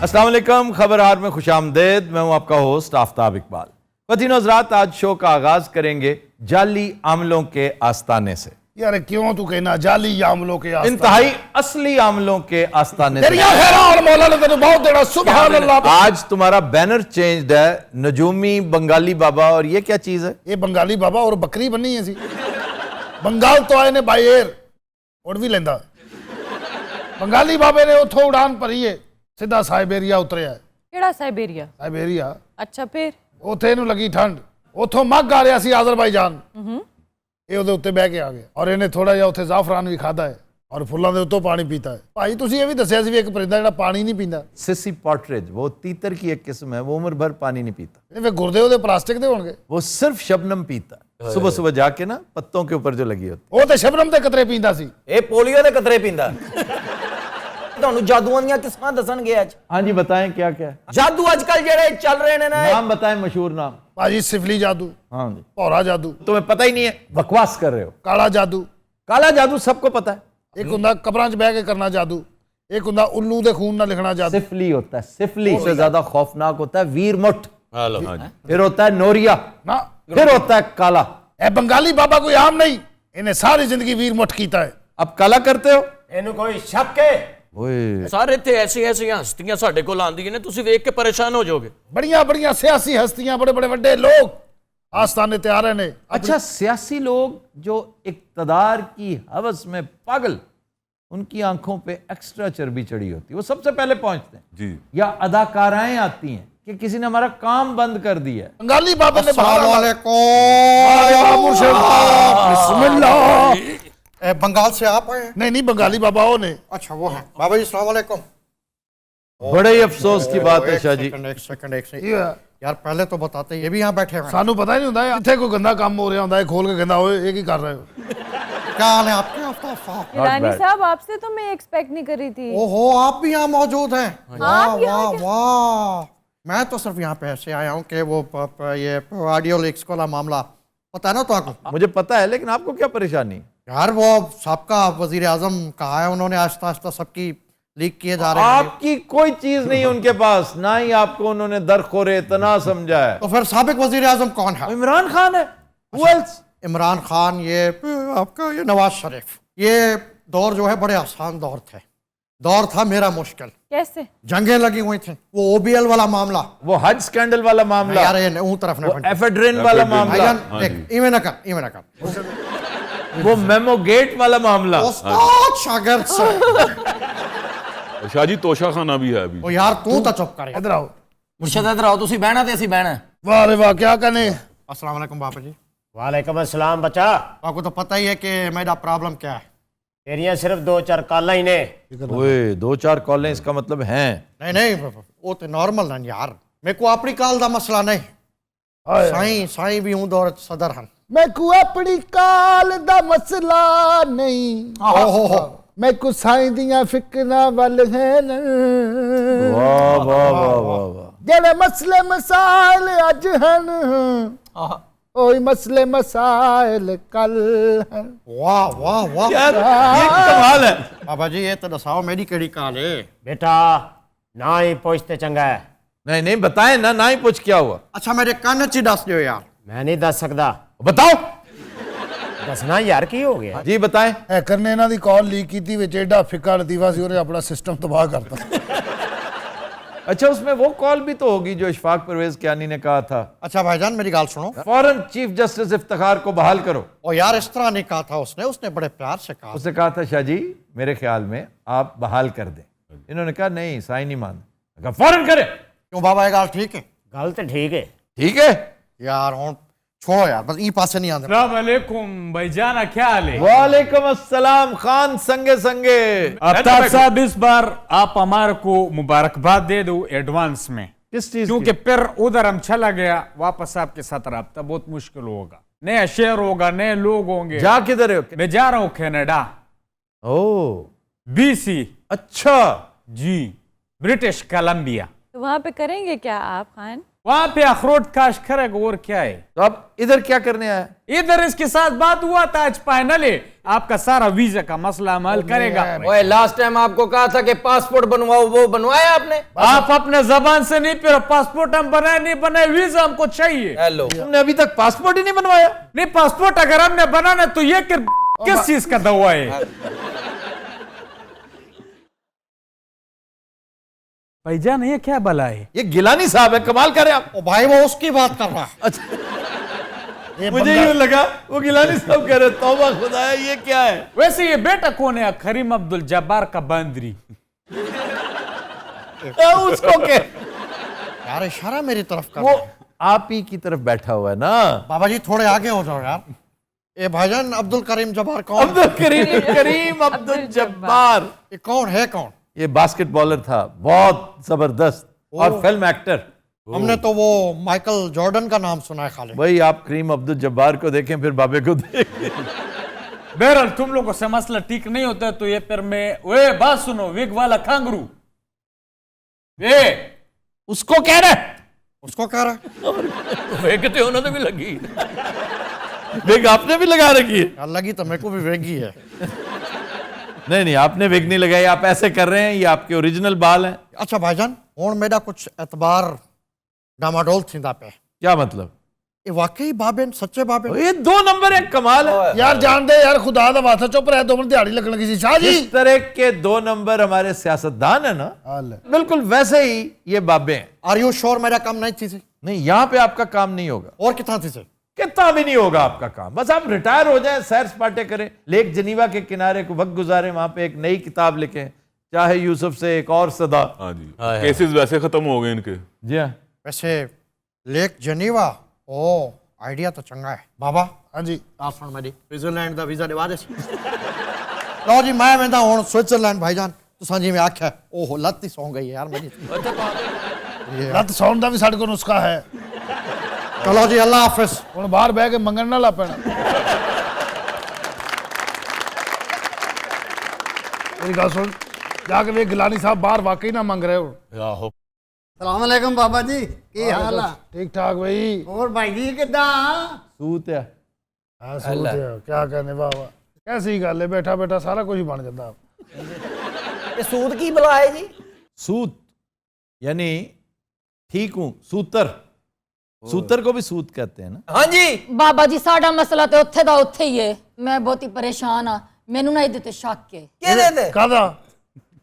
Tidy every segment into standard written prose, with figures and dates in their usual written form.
अस्सलाम वालेकुम, खबरहार में खुशामदेद। मैं हूं आपका होस्ट आफ्ताब इकबाल। ख़वातीन हज़रात, आज शो का आगाज करेंगे जाली आमलों के आस्ताने से। यार क्यों तू कहना जाली आमलों के आस्ताने? इंतहाई असली आमलों के आस्ताने से। तेरिया हैरान मौला ने तेरे बहुत देना। सुभान अल्लाह। आज तुम्हारा बैनर चेंज्ड है, नजूमी बंगाली बाबा, और ये क्या चीज है? ये बंगाली बाबा और बकरी बनी है सी। बंगाल तो आए ने बाई एयर उड़ भी लेंदा। बंगाली बाबे ने उथों उड़ान भरी है, सीधा साइबेरिया उतरिया है। ਕਿਹੜਾ ਸਾइबेरिया? साइबेरिया अच्छा फिर उथे ਇਹਨੂੰ ਲੱਗੀ ਠੰਡ, ਉਥੋਂ ਮੱਘ ਆ ਰਿਹਾ ਸੀ ਆਜ਼ਰਬਾਈਜਾਨ। ਇਹ ਉਹਦੇ ਉੱਤੇ ਬਹਿ ਕੇ ਆ ਗਿਆ ਔਰ ਇਹਨੇ ਥੋੜਾ ਜਿਹਾ ਉੱਥੇ ਜ਼ਾਫਰਾਨ ਵੀ ਖਾਦਾ ਹੈ और फुलों के उत्तों पानी पीता है। भाई तुसीं ये भी दस्सिया सी भी एक परिंदा जिहड़ा पानी नहीं पींदा। सिसी पॉटरेज, वो तीतर की एक किस्म है, वो उम्र भर पानी नहीं पीता। फिर गुर्दे ਉਹਦੇ प्लास्टिक ਦੇ ਹੋਣਗੇ। वो सिर्फ शबनम पीता है, सुबह सुबह जाके ना पत्तों के ऊपर जो लगी होती। ਉਹ ਤੇ ਸ਼ਬਨਮ ਦੇ ਕਤਰੇ ਪੀਂਦਾ ਸੀ। ਇਹ ਪੋਲੀਓ ਦੇ ਕਤਰੇ ਪੀਂਦਾ। ਤੁਹਾਨੂੰ ਜਾਦੂਆਂ ਦੀਆਂ ਕਿਸਮਾਂ ਦੱਸਣਗੇ ਅੱਜ। हाँ जी, बताएं क्या क्या है? ਜਾਦੂ ਅੱਜ ਕੱਲ ਜਿਹੜੇ ਚੱਲ ਰਹੇ ਨੇ ਨਾ, नाम बताएं, मशहूर नाम। ਭਾਜੀ ਸਿਫਲੀ ਜਾਦੂ, हाँ जी, ਭੌਰਾ ਜਾदू, तुम्हें पता ही नहीं है, बकवास कर रहे हो। ਕਾਲਾ ਜਾदू, काला जादू सबको पता है। एक हुंदा कब्रां च बह के करना जादू, एक हुंदा उल्लू दे खून नाल लिखना जादू। सिफली होता है, सिफली से ज्यादा खौफनाक होता है वीरमुठ। फिर होता है नोरिया, ना फिर होता है काला। ए बंगाली बाबा कोई आम नहीं, इन्हें सारी जिंदगी वीर मुठ कीता है। अब काला करते हो? ਇਹਨੂੰ ਕੋਈ ਸ਼ੱਕ ਹੈ? ओए, ਸਾਰੇ ਇੱਥੇ ਐਸੀਆਂ ਹਸਤੀਆਂ ਸਾਡੇ ਕੋਲ ਆਉਂਦੀਆਂ ਨੇ, ਤੁਸੀਂ ਵੇਖ ਕੇ ਪਰੇਸ਼ਾਨ ਹੋ ਜਾਓਗੇ। बढ़िया बढ़िया सियासी हस्तियां, बड़े बड़े बड़े लोग आस्थाने तैयार हैं ने। अच्छा, सियासी लोग जो इक्तदार की हवस में पागल, उनकी आंखों पे एक्स्ट्रा चर्बी चढ़ी होती है, वो सबसे पहले पहुंचते हैं जी। या अदाकाराएं आती हैं कि किसी ने हमारा काम बंद कर दिया है। बंगाली बाबा ने बंगाल से आप आए हैं? नहीं नहीं, बंगाली बाबा वो ने। अच्छा वो है बाबा जी, अस्सलाम वालेकुम। बड़े ही अफसोस की बात है शाह जी। एक सेकंड यार पहले तो बताते, ये भी यहाँ बैठे हुए हैं। सानू पता ही नहीं होता इत्थे कोई गंदा काम हो रहा होता है, खोल के गंदा होए ये की कर रहे हो? क्या हाल है आपके? आफ्ताब साहब, ईरानी bad. साहब, आपसे तो मैं एक्सपेक्ट नहीं कर रही थी। ओहो आप भी यहाँ मौजूद हैं? वाह आप यहाँ वाह वाह। मैं तो सिर्फ यहाँ पे ऐसे आया हूँ कि वो ये ऑडियो लीक्स वाला मामला पता है ना तो आपको? मुझे पता है, लेकिन आपको क्या परेशानी? यार वो सबका वजीर आजम कहा है उन्होंने, आहिस्ता आहिस्ता सबकी लीक किए जा रहे हैं। आपकी कोई चीज नहीं उनके पास, ना ही आपको उन्होंने दरखोरे इतना समझा है। तो फिर साबिक वजीर आजम कौन है? इमरान खान है। Who else? इमरान खान, ये आपका ये नवाज शरीफ। ये दौर जो है बड़े आसान दौर थे, दौर था मेरा मुश्किल। कैसे? जंगें लगी हुई थी, वो ओबीएल वाला मामला, वो हज स्कैंडल वाला मामला, यार ये ऊं तरफ वो ना एफेड्रिन वाला मामला, इवें ना कर वो मेमो गेट वाला मामला। उस्ताद शागिर्द से। शाह जी तोशा खाना भी है अभी। ओ यार तू तो चुप कर। इधर आओ। ਮੁਰਸ਼ਦ ਇਧਰ ਆਓ, ਤੁਸੀਂ ਬਹਿਣਾ ਤੇ ਅਸੀਂ ਬਹਿਣਾ। वाह रे वाह, क्या कहने। अस्सलाम वालेकुम बाबा जी। वालेकुम अस्सलाम बच्चा। आपको तो पता ही है कि मेरा प्रॉब्लम क्या है। तेरियां सिर्फ 2-4 काला ही ने। ओए, 2-4 कॉलें इसका मतलब हैं? नहीं वो तो नॉर्मल है यार, मेरे को अपनी काल दा मसला नहीं। साईं भी हूं दौर सदर हन। मैं को अपनी काल दा मसला नहीं, ओहो मैं को साईं दियां फिक्रां वल है न। वाह वाह वाह वाह वाह। जेड़े मसले मसाइल अज हन, ओही मसले मसाइल कल हन। वाह वाह वाह यार ये कमाल है। बाबा जी ये तो दसाओ मेरी केड़ी काल है। बेटा ना ही पूछते चंगा है। नहीं नहीं, बताएं ना, ना ही पूछ क्या हुआ। अच्छा मेरे कान च दस दियो यार। मैं नहीं दस सकता। बताओ। दसना यार की हो गया? जी बताएं। हैकर ने इन्हां दी कॉल लीक कीती विच एडा फिक्का लतीफा सी, उन्हें अपना सिस्टम तबाह करता। अच्छा, उसमें वो कॉल भी तो होगी जो इशफाक परवेज कियानी ने कहा था, अच्छा भाईजान मेरी गाल सुनो। फौरन चीफ जस्टिस इफ्तिखार को बहाल करो। और यार इस तरह नहीं कहा था उसने बड़े प्यार से कहा। उसने कहा था शाह जी मेरे ख्याल में आप बहाल कर दें। इन्होंने कहा नहीं, साईं नहीं मान। कहा फौरन करें। क्यों बाबा ये गाल ठीक है? गलत ठीक है। ठीक है यार हूं छोड़ो यार, बस ई पासे नहीं आंदे। अस्सलाम वालेकुम भाईजान, क्या हाल है? वालेकुम अस्सलाम खान, संगे संगे। आफ्ताब साहब, इस बार आप हमारे को मुबारकबाद दे दो एडवांस में। किस चीज क्योंकि फिर उधर हम चला गया, वापस आपके साथ रब्ता बहुत मुश्किल होगा। नया शेयर होगा, नए लोग होंगे। जा किधर हो? मैं जा रहा हूँ कनाडा। ओ BC। अच्छा जी, ब्रिटिश कोलंबिया। तो वहाँ पे करेंगे क्या आप खान? वहां पे अखरोट काश करेगा और क्या है। तो अब इधर क्या करने आया? इधर इसके साथ बात हुआ था, आज फाइनल है, आपका सारा वीजा का मसला हम हल करेगा। ओए लास्ट टाइम आपको कहा था कि पासपोर्ट बनवाओ, वो बनवाया आपने? आप अपने जबान से नहीं, फिर पासपोर्ट हम बनाए नहीं बनाए, वीजा हमको चाहिए। हेलो, तुमने अभी तक पासपोर्ट ही नहीं बनवाया? नहीं, पासपोर्ट अगर हमने बनाना तो ये किस चीज का दवा है? भाईजान ये क्या बला है? ये गिलानी साहब है, कमाल कर रहे हैं आप। ओ भाई वो उसकी बात कर रहा है। अच्छा, मुझे यूं लगा वो गिलानी साहब कह रहे, तौबा खुदाया ये क्या है? वैसे ये बेटा कौन है? करीम अब्दुल जब्बार का बंदरी। उसको क्या? यार इशारा मेरी तरफ कर वो रहा है। आप ही की तरफ बैठा हुआ है ना। बाबा जी थोड़े आगे हो जाओ यार। ये भाईजान अब्दुल करीम जब्बार कौन? अब्दुल करीम अब्दुल जब्बार। ये कौन है कौन? ये बास्केटबॉलर था, बहुत जबरदस्त, और फिल्म एक्टर। हमने तो वो माइकल जॉर्डन का नाम सुना है खाली। भाई आप करीम अब्दुल जब्बार को देखें, फिर बाबे को देखें। बहरहाल तुम लोगों से मसला ठीक नहीं होता है तो ये फिर मैं वे बात सुनो, विग वाला खांगरू वे उसको कह रहे, उसको कह रहा है। ਵੇਖਤੇ ਉਹਨਾਂ ਨੂੰ ਵੀ ਲੱਗੀ। विग आपने भी लगा रखी है? यार लगी तो मेरे को भी वेगी है। नहीं, आपने विग नहीं लगाई, आप ऐसे कर रहे हैं, ये आपके ओरिजिनल बाल हैं। अच्छा भाईजान हुण मेरा कुछ एतबार डामाडोल थींदा पे। क्या मतलब? ये वाकई बाबे ने, सच्चे बाबे ने? ये 2 नंबर है, कमाल है यार जान दे यार, खुदा दा वास्ता चुप रह, 2 मिनट दिहाड़ी लगन लगी सी। शाह जी इस तरह के 2 नंबर हमारे सियासतदान है ना, बिल्कुल वैसे ही ये बाबे हैं। आर यू श्योर मेरा काम नहीं थी से? नहीं, यहाँ पे आपका काम नहीं होगा। और कितना थी से? कितना भी नहीं होगा आपका काम, बस आप रिटायर हो जाएं, सैर सपाटे करें, लेक जनीवा के किनारे को वक्त गुजारें, वहां पे एक नई किताब लिखें, चाहे यूसुफ से एक और सदा। हाँ जी, केसेस वैसे खत्म हो गए इनके। जी हाँ। वैसे लेक जनीवा, ओ आइडिया तो चंगा है बाबा। हाँ जी, आप सुन मेरी स्विट्जरलैंड का वीजा दिवा दे। लो जी मैं वेंदा हुण स्विट्जरलैंड। भाईजान तुसां जिवें आख्या, ओहो लत ही सौ गई यार मेरी। रत सौन दा भी साडे कोल नुस्खा है। चलो जी अल्लाह हाफिज। हुण बाहर बह के मंगण ना ला पैना। मेरी गल सुन, जाके वे गिलानी साहब बाहर वाकई ना मंग रहे हो। ਆਹੋ सलाम अलैकुम बाबा जी, की हाल है? ठीक ठाक भाई। और भाई जी किदा? सूत है। हाँ सूत है, क्या कहने बाबा, कैसी गल है, बैठा बैठा सारा कुछ बन जाता। ये सूद की बला है जी? सूत यानी ठीक हूं, सूतर, सूतर को भी सूत कहते हैं ना। हाँ जी बाबा जी साडा मसला ते उत्थे दा उत्थे ही है। मैं बहुत ही परेशान हाँ, मैनू ना इहदे ते शक है। किहदे ते? कादा?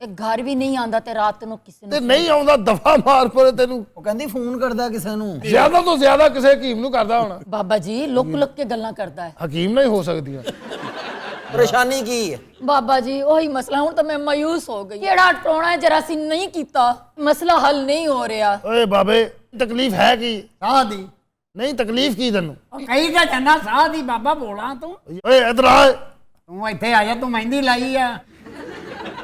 ਇਹ ਘਰ ਵੀ ਨਹੀਂ ਆਂਦਾ ਤੇ ਰਾਤ ਨੂੰ ਕਿਸੇ ਤੇ ਨੂੰ ਨਹੀਂ ਆਉਂਦਾ ਦਫਾ ਮਾਰ ਪਰੇ ਤੈਨੂੰ। ਉਹ ਕਹਿੰਦੀ ਫੋਨ ਕਰਦਾ ਕਿਸੇ ਨੂੰ। ਜ਼ਿਆਦਾ ਤੋਂ ਜ਼ਿਆਦਾ ਕਿਸੇ ਹਕੀਮ ਨੂੰ ਕਰਦਾ ਹੋਣਾ। ਬਾਬਾ ਜੀ ਲੁੱਕ ਲੁੱਕ ਕੇ ਗੱਲਾਂ ਕਰਦਾ ਹੈ। ਹਕੀਮ ਨਹੀਂ ਹੋ ਸਕਦੀਆਂ। ਪਰੇਸ਼ਾਨੀ ਕੀ ਹੈ? ਬਾਬਾ ਜੀ ਉਹੀ ਮਸਲਾ, ਹੁਣ ਤਾਂ ਮੈਂ ਮਾਯੂਸ ਹੋ ਗਈ। ਕਿਹੜਾ ਟੋਣਾ ਜਰਾ ਸੀ ਨਹੀਂ ਕੀਤਾ, ਮਸਲਾ ਹੱਲ ਨਹੀਂ ਹੋ ਰਿਹਾ। ਓਏ ਬਾਬੇ ਤਕਲੀਫ ਹੈ ਕੀ? साह दी ਨਹੀਂ ਤਕਲੀਫ ਕੀ ਤੈਨੂੰ? कही का चंगा साह दी बाबा बोला तू। ਓਏ ਇਧਰ ਆ। तू इत्थे आ जा, तू मेहंदी लाई आ।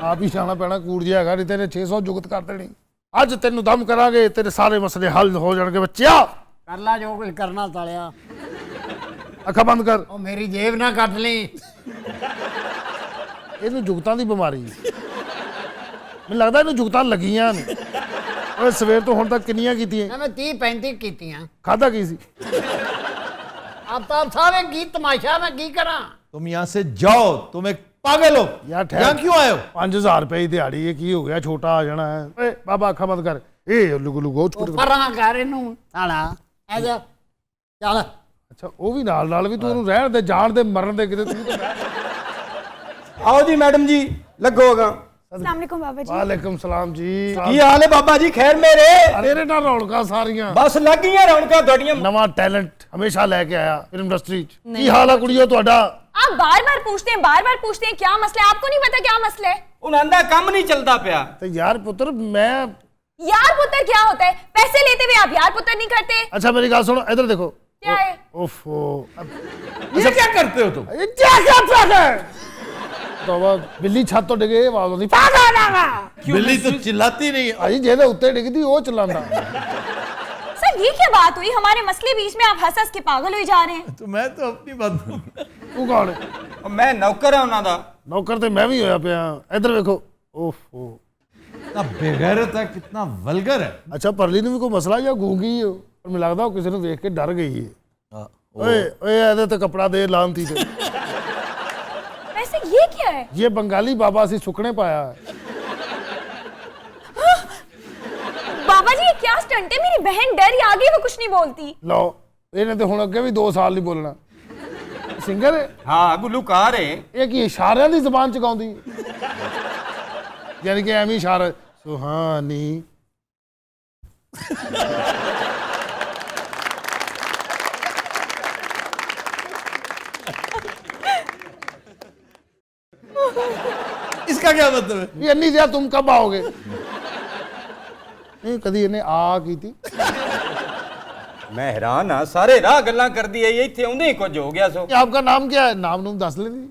ਆਪ ਹੀ ਜਾਣਾ ਪੈਣਾ, ਕੂੜ ਜਿਹਾ ਹੈਗਾ, ਨਹੀਂ ਤੇਰੇ 600 ਜੁਗਤ ਕਰ ਦੇਣੀ। ਅੱਜ ਤੈਨੂੰ ਦਮ ਕਰਾਂਗੇ, ਤੇਰੇ ਸਾਰੇ ਮਸਲੇ ਹੱਲ ਹੋ ਜਾਣਗੇ ਬੱਚਿਆ। कर ला जो कुछ करना तालिया। ਅੱਖਾਂ ਬੰਦ ਕਰ। ओ मेरी जेब ना कट ली। ਇਹਨੂੰ ਜੁਗਤਾਂ ਦੀ ਬਿਮਾਰੀ ਹੈ। ਮੈਨੂੰ ਲੱਗਦਾ ਇਹਨੂੰ ਜੁਗਤਾਂ ਲੱਗੀਆਂ ਨੇ। ਓਏ ਸਵੇਰ ਤੋਂ ਹੁਣ ਤੱਕ ਕਿੰਨੀਆਂ ਕੀਤੀਆਂ? मैं 30-35 कीतियां। ਖਾਦਾ ਕੀ ਸੀ? आफ्ताब साहब एक गीत तमाशा मैं की करा। तुम यहां से जाओ, तुम एक पागल हो। यार ठहर। यहाँ क्यों आए हो? 5000 रुपए ਦੀ ਦਿਹਾੜੀ, ਇਹ ਕੀ ਹੋ ਗਿਆ, ਛੋਟਾ ਆ ਜਾਣਾ ਹੈ। ਓਏ ਬਾਬਾ ਅੱਖਾਂ ਬੰਦ ਕਰ। ਇਹ ਲੁਗੂ ਲੁਗੂ ਛੋਟੇ। परा कर इनू साला आ जा चल। ਅੱਛਾ ਉਹ ਵੀ ਨਾਲ ਨਾਲ ਵੀ ਤੂੰ ਉਹਨੂੰ ਰਹਿਣ ਦੇ, ਜਾਣ ਦੇ, ਮਰਨ ਦੇ, ਕਿਤੇ ਤੂੰ ਤਾਂ आओ जी मैडम जी, लगोगा। अस्सलाम वालेकुम बाबा जी। ਵਾਲੇਕਮ ਸਲਾਮ ਜੀ। की हाल है बाबा जी? खैर मेरे ਤੇਰੇ ਨਾਲ ਰੌਣਕਾਂ ਸਾਰੀਆਂ। बस लग गई रौनक थोड़ियां। ਨਵਾਂ ਟੈਲੈਂਟ ਹਮੇਸ਼ਾ ਲੈ ਕੇ ਆਇਆ ਫਿਲਮ ਇੰਡਸਟਰੀ ਚ। ਕੀ ਹਾਲ ਆ ਕੁੜੀਓ ਤੁਹਾਡਾ? आप बार बार पूछते हैं क्या मसला है, आपको नहीं पता क्या मसला है? उन्हें काम नहीं चलता पाया। ਤੇ ਯਾਰ ਪੁੱਤਰ ਮੈਂ यार पुत्र क्या होता है? पैसे लेते हुए आप यार पुत्र नहीं करते? ਅੱਛਾ ਮੇਰੀ ਗੱਲ ਸੁਣੋ, ਇੱਧਰ ਦੇਖੋ। क्या है? ओफो ये क्या करते हो तुम? ये क्या करता है? तो बिल्ली छत तो डिगे आवाज आती बिल्ली तो चिल्लाती नहीं है। भाई जेदे उत्ते डिगदी वो चिल्लांदा। सर ये क्या बात हुई? हमारे मसले बीच में आप हंस हंस के पागल हुए जा रहे हैं। तो मैं तो अपनी बात तू कौन है? मैं नौकर है उन्हों दा। नौकर ते मैं भी होया पिया। इधर देखो। ओफो कितना बेगैरत है, कितना वल्गर है। ਅੱਛਾ ਪਰਲੀ ਨੂੰ ਵੀ ਕੋਈ ਮਸਲਾ ਜਾਂ ਗੂੰਗੀ ਹੋ? ਪਰ ਮੈਨੂੰ ਲੱਗਦਾ ਉਹ ਕਿਸੇ ਨੂੰ ਵੇਖ ਕੇ ਡਰ ਗਈ ਹੈ। ਓਏ ਓਏ ਇਹਦੇ ਤੇ ਕਪੜਾ ਦੇ ਲਾਂਤੀ ਤੇ। वैसे ये क्या है? ये बंगाली बाबा से सुकने पाया है। बाबा जी ये क्या स्टंट है? मेरी बहन डर ही आ गई, वो कुछ नहीं बोलती। लो ਇਹਨੇ ਤੇ ਹੁਣ ਅੱਗੇ ਵੀ 2 ਸਾਲ ਨਹੀਂ ਬੋਲਣਾ। ਸਿੰਗਰ ਹੈ? हाँ गुलूकार है। ਇਹ ਕੀ ਇਸ਼ਾਰਿਆਂ ਦੀ ਜ਼ਬਾਨ ਚ ਗਾਉਂਦੀ? ਯਾਨੀ ਕਿ ਐਵੇਂ ਇਸ਼ਾਰਾ ਸੁਹਾਨੀ। इसका क्या मतलब है? ये नहीं दिया तुम कब आओगे? नहीं कदी ਇਹਨੇ ਆ ਕੀਤੀ। मैं हैरान हाँ, सारे राह गल्लां कर दी है, इत्थे आउंदे ही कुछ हो गया सो। आपका नाम क्या है? नाम नूम दस लेनी।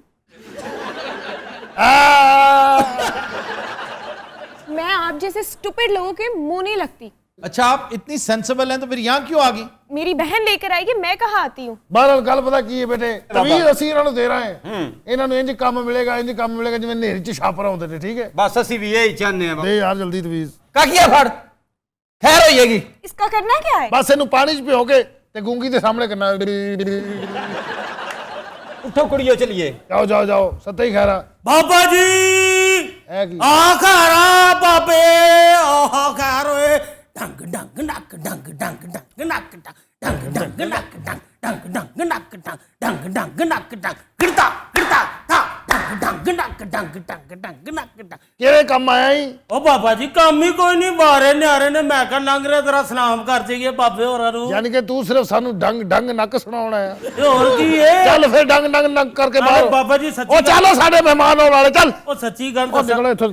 मैं आप जैसे स्टूपिड लोगों के मुंह नहीं लगती। अच्छा आप इतनी सेंसिबल हैं तो फिर यहाँ क्यों आ गई? मेरी बहन लेकर आएगी, मैं कहाँ आती हूँ? बहरहाल गल पता की है बेटे, तवीर ਅਸੀਂ ਇਹਨਾਂ ਨੂੰ ਦੇ ਰਹੇ ਹਾਂ। ਇਹਨਾਂ ਨੂੰ ਇੰਜ ਕੰਮ ਮਿਲੇਗਾ, ਇੰਜ ਕੰਮ ਮਿਲੇਗਾ ਜਿਵੇਂ ਨੇਰੀ ਚ ਛਾਪਰ ਆਉਂਦੇ ਨੇ, ਠੀਕ ਹੈ? बस ਅਸੀਂ ਵੀ ਇਹੀ ਚਾਹੁੰਦੇ ਹਾਂ। ਦੇ ਯਾਰ ਜਲਦੀ ਤਵੀਜ਼। ਕਾਕੀਆ ਫੜ ਖੈਰ ਹੋਈਏਗੀ। इसका करना क्या है? ਬਸ ਇਹਨੂੰ ਪਾਣੀ ਚ ਭਿਓ ਕੇ ਤੇ ਗੂੰਗੀ ਦੇ ਸਾਹਮਣੇ ਕਰਨਾ। ਉੱਠੋ ਕੁੜੀਓ ਚਲੀਏ। ਜਾਓ ਜਾਓ ਜਾਓ ਸੱਤੇ ਹੀ ਖੈਰਾ। बाबा जी ਹੈ ਕੀ? आखारा बाबे आखार ओए डंग डंग नक डंग डंग डंग नक डंग डंग नक डंग डंग डंग नक डंग डंग नक डंग गिरता गिरता था डंग डंग नक डंग डंग डंग नक डंग। ਕਿਹੜੇ ਕੰਮ ਆਇਆ ਹੀ? ओ बाबा जी काम ही कोई नहीं, बारे न्यारे ने मैं कह लंघ रहा तेरा सलाम कर जाइए बाबे होਰਾਂ ਨੂੰ। ਯਾਨੀ ਕਿ ਤੂੰ ਸਿਰਫ ਸਾਨੂੰ ਡੰਗ ਡੰਗ ਨੱਕ ਸੁਣਾਉਣਾ ਹੈ। ਇਹ ਹੋਰ ਕੀ ਹੈ? ਚੱਲ ਫਿਰ ਡੰਗ ਡੰਗ ਨੱਕ ਕਰਕੇ अरे ਬਾਹਰ। बाबा जी सच्ची ਉਹ ਚਲੋ ਸਾਡੇ ਮਹਿਮਾਨ ਆਉਣ ਵਾਲੇ, ਚੱਲ ओ सच्ची गल ਉਹ ਨਿਕਲੋ ਇੱਥੋਂ।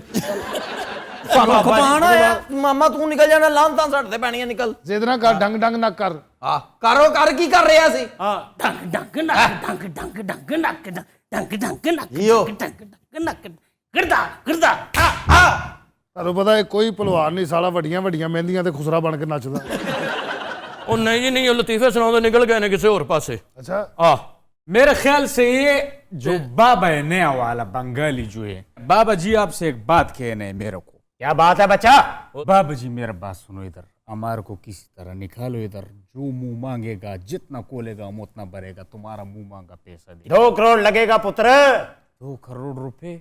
ਸਾਨੂੰ ਖਪਾਣ ਆਇਆ ਮਾਮਾ, ਤੂੰ ਨਿਕਲ ਜਾਣਾ, ਲਾਂਤਾਂ ਛੱਡ ਦੇ ਪੈਣੀਆਂ, ਨਿਕਲ। ਜ਼ਿੱਦ ਨਾ ਕਰ, ਡੰਗ ਡੰਗ ਨੱਕ ਕਰ। ਆ ਕਰੋ ਕਰ, ਕੀ ਕਰ ਰਿਹਾ ਸੀ? हां डंग डंग नक डंग डंग डंग नक डंग डंग नक यो। डंग डंग नक गिरता गिरता आ आ। ਤੁਹਾਨੂੰ ਪਤਾ ਹੈ ਕੋਈ ਭਲਵਾਨ ਨਹੀਂ ਸਾਲਾ ਵੱਡੀਆਂ ਵੱਡੀਆਂ ਮਹਿੰਦੀਆਂ ਤੇ ਖੁਸਰਾ ਬਣ ਕੇ ਨੱਚਦਾ। ਉਹ ਨਹੀਂ ਜੀ ਨਹੀਂ, ਉਹ ਲਤੀਫੇ ਸੁਣਾਉਂਦੇ ਨਿਕਲ ਗਏ ਨੇ ਕਿਸੇ ਹੋਰ ਪਾਸੇ। ਅੱਛਾ आ मेरे ख्याल से ये जो बाबा है नया वाला बंगाली जो है, बाबा जी आपसे एक बात कहना है मेरे को। क्या बात है बच्चा? बाबा जी मेरा बात सुनो, इधर हमारे को किसी तरह निकालो इधर। जो मुंह मांगेगा, जितना कोलेगा हम उतना भरेगा, तुम्हारा मुंह मांगा पैसा दे। 2 करोड़ लगेगा पुत्र। 2 करोड़ रुपए?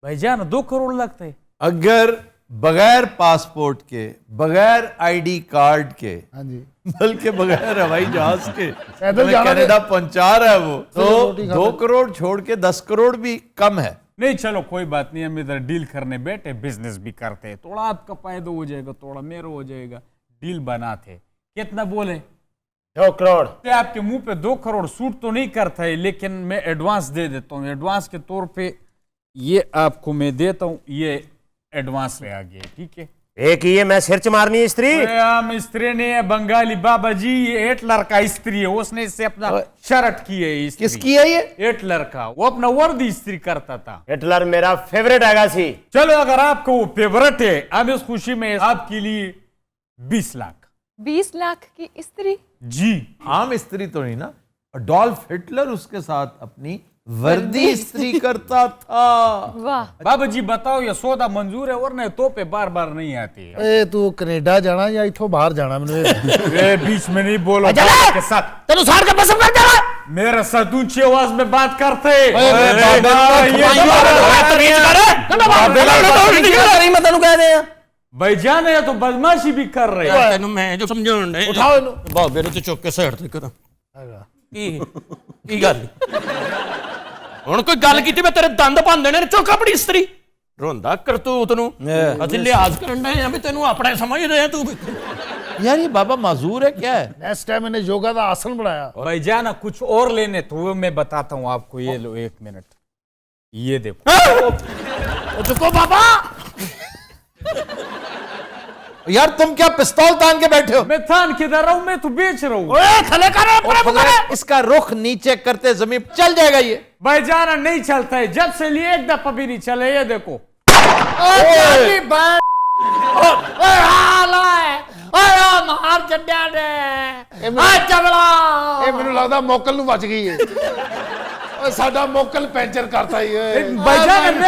भाईजान 2 करोड़ लगते है? अगर बगैर पासपोर्ट के, बगैर आईडी कार्ड के, हाँ जी, बल्कि बगैर हवाई जहाज के पैदल जाना कनाडा पहुंचा रहा है वो, तो रोटी खाना। 2 करोड़ छोड़ के 10 करोड़ भी कम है। नहीं चलो कोई बात नहीं, हम इधर डील करने बैठे, बिजनेस भी करते हैं। थोड़ा आपका फायदा हो जाएगा, थोड़ा मेरा हो जाएगा, डील बनाते। कितना बोले? 2 करोड़। आपके मुंह पे 2 करोड़ सूट तो नहीं करता है, लेकिन मैं एडवांस दे देता हूँ। एडवांस के तौर पे ये आपको मैं देता हूँ, ये एडवांस ले आ गया, ठीक है? एक ये मैं सिर च मारनी स्त्री। हम स्त्री ने बंगाली बाबा जी, ये हिटलर का स्त्री है, उसने इससे अपना शर्ट की है। किसकी है ये? हिटलर का, वो अपना वर्दी स्त्री करता था। हिटलर मेरा फेवरेट है सी। चलो अगर आपको वो फेवरेट है, अब इस खुशी में आपके लिए 20 लाख। 20 लाख की स्त्री? जी। आम स्त्री तो नहीं ना, अडोल्फ हिटलर उसके साथ अपनी वर्दी स्त्री करता था। वाह। बाबा जी बताओ ये सौदा मंजूर है, वरना तो पे बार बार नहीं आती है। ਏ ਤੂੰ ਕੈਨੇਡਾ ਜਾਣਾ ਜਾਂ ਇੱਥੋਂ ਬਾਹਰ ਜਾਣਾ ਮੈਨੂੰ ਇਹ ए, बीच में नहीं बोलो बाबा के साथ। ਤੈਨੂੰ ਸਾੜ ਕੇ ਪਸੰਦ ਕਰ ਜਾਣਾ। मेरे साथ ऊंची आवाज में बात करते। मैं तेन कह दे भाईजान है तो बदमाशी भी कर रहे हैं। ਤੈਨੂੰ ਮੈਂ ਜੋ ਸਮਝਾਉਣ ਡਿਆ। ਉਠਾਓ ਇਹਨੂੰ। ਬਾਬੇ ਨੂੰ ਤੇ ਚੁੱਕ ਕੇ ਸਾਈਡ ਤੇ ਕਰਾਂ। ਕੀ ਗੱਲ? ਹੁਣ ਕੋਈ ਗੱਲ ਕੀਤੀ ਮੈਂ ਤੇਰੇ ਦੰਦ ਭੰਨ ਦੇਣੇ ਨੇ। ਚੁੱਕ ਆਪਣੀ ਇਸਤਰੀ। ਰੋਂਦਾ ਕਰਤੂਤ ਨੂੰ ਅਸੀਂ ਲਿਹਾਜ਼ ਕਰਨ ਡਏ ਆ ਵੀ ਤੈਨੂੰ ਆਪਣੇ ਸਮਝ ਰਹੇ ਤੂੰ। यार ये बाबा माजूर है क्या है? नेक्स्ट टाइम मैंने योगा का आसन बनाया। भाईजान कुछ और लेने तो वो मैं बताता हूँ आपको। ये लो 1 मिनट, ये देखो। चुको बाबा। यार तुम क्या पिस्तौल तान के बैठे हो? मैं थान किधर रहा हूँ? मैं तो बेच रहा हूँ। खले कर इसका रुख नीचे करते जमीन चल जाएगा ये। भाईजान नहीं चलता है, जब से लिए 1 दफा भी नहीं चले। ये देखो। ਮਾਰ ਛੱਡਿਆ ਨੇ ਆ ਚਵਲਾ। ਇਹ ਮੈਨੂੰ ਲੱਗਦਾ ਮੋਕਲ ਨੂੰ ਬਚ ਗਈ ਏ। साडा मोकल पैंचर करता ही है भाईजान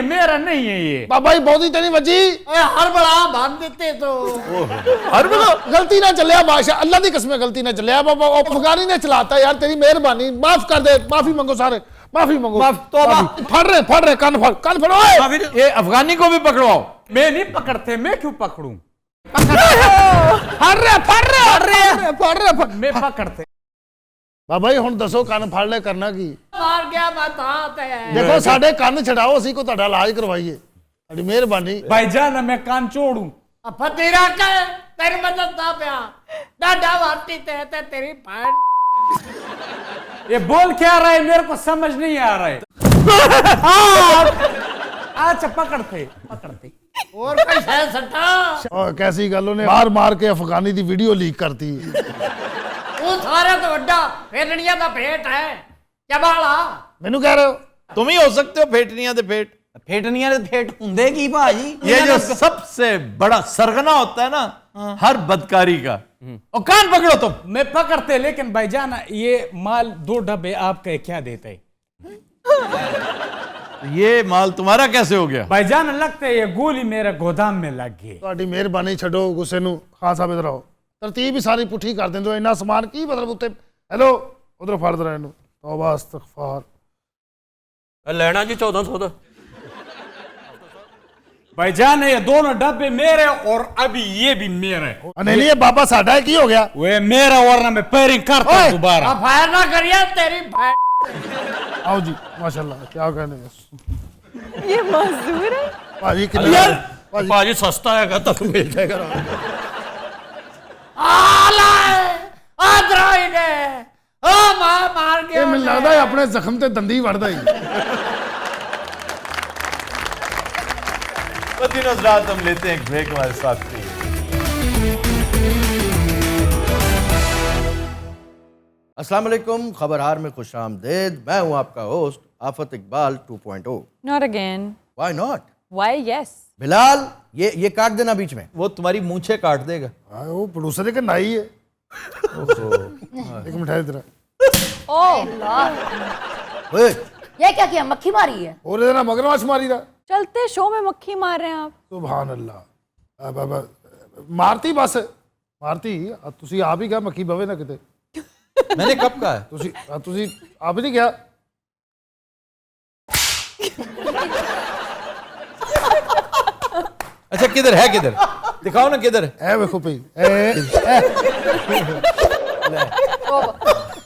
मेरा नहीं है ये। बाबा जी बहुत ही तेरी वजी हर बड़ा बांध देते तो हर बड़ा गलती ना चलिया बादशाह अल्लाह की कसम गलती ना चलिया बाबा अफगानी ने चलाता यार तेरी मेहरबानी माफ कर दे माफी मांगो सारे माफी मांगो फड़ रहे कान फड़ो ये अफगानी को भी पकड़वाओ। मैं नहीं पकड़ते, मैं क्यों पकड़ूं? फड़ रहे मैं पकड़ते। बाबा जी हुण दसो कान फड़ ले करना की मार गया बतात है। देखो साडे कान छड़ाओ असी को तुहाडा इलाज करवाइए तुहाडी मेहरबानी। भाईजान मैं कान छोड़ूं फतेरा का तेरी मदद ना प्या डाडा वाटी ते तेरी फाड़। ये बोल क्या रहा है मेरे को समझ नहीं आ रहा है। अच्छा पकड़ते और कोई है सट्टा और कैसी गल उन्हें मार मार के अफगानी दी वीडियो लीक करती वो सारे तो वड्डा फेटनिया दा भेट है क्या बाला मैनू कह रहे हो तुम ही हो सकते हो फेटनियां दे फेट। फेटनियां दे फेट हुंदे की भाजी? ये जो सबसे बड़ा सरगना होता है ना हर बदकारी का। और कान पकड़ो तुम। मैं पकड़ते लेकिन भाईजान ये माल 2 डब्बे आपके क्या देते है? ये माल तुम्हारा कैसे हो गया? भाईजान लगता है ये गोली मेरे गोदाम में लग गई। ਤੁਹਾਡੀ ਮਿਹਰਬਾਨੀ ਛੱਡੋ ਗੁੱਸੇ ਨੂੰ ਖਾਨ ਸਾਹਿਬ ਇਧਰ ਆਓ ਤਰਤੀਬ ਹੀ ਸਾਰੀ ਪੁੱਠੀ ਕਰ ਦਿੰਦੇ ਹੋ ਇੰਨਾ ਸਮਾਨ ਕੀ ਮਤਲਬ ਉੱਤੇ ਹੈਲੋ ਉਧਰ ਫੜ ਦੇ ਇਹਨੂੰ ਤੌਬਾ ਇਸਤਗਫਾਰ ਲੈਣਾ ਜੀ 1400 ਦਾ। भाईजान ये दोनों डब्बे मेरे और अभी ये भी मेरे। नहीं ये बाबा साडा है की हो गया? वे मेरा वरना मैं पैरिंग करता हूं दोबारा। फायर ना करिए तेरी आओ जी माशाल्लाह क्या कहने ये मजदूर है भाजी कितना भाजी सस्ता है तक मिल जाएगा। मार के ਮੈਨੂੰ ਲੱਗਦਾ ਹੈ ਆਪਣੇ ਜ਼ਖਮ ਤੇ ਦੰਦੀ ਵੜਦਾ ਹੀ। हज़रात हम लेते हैं एक ब्रेक हमारे साथ थी। अस्सलाम वालेकुम खबरहार में खुश आमदेद। मैं हूं आपका होस्ट आफत Iqbal 2.0। Not again. Why not? Why yes? Bilal ये काट देना बीच में। वो तुम्हारी मूंछें काट देगा। हाँ वो प्रोड्यूसर के नाई है। एक मिठाई तेरा। ओह ये क्या किया? मक्खी मारी है और इधर मगरमच्छ मारी था। चलते शो में मक्खी मार रहे हैं आप। सुभान अल्लाह मारती बस मारती तुसी आप ही कहा मक्खी बवे ना किते। मैंने कब कहा है? तुसी आप ही नहीं क्या? अच्छा किधर है किधर दिखाओ ना किधर है देखो पे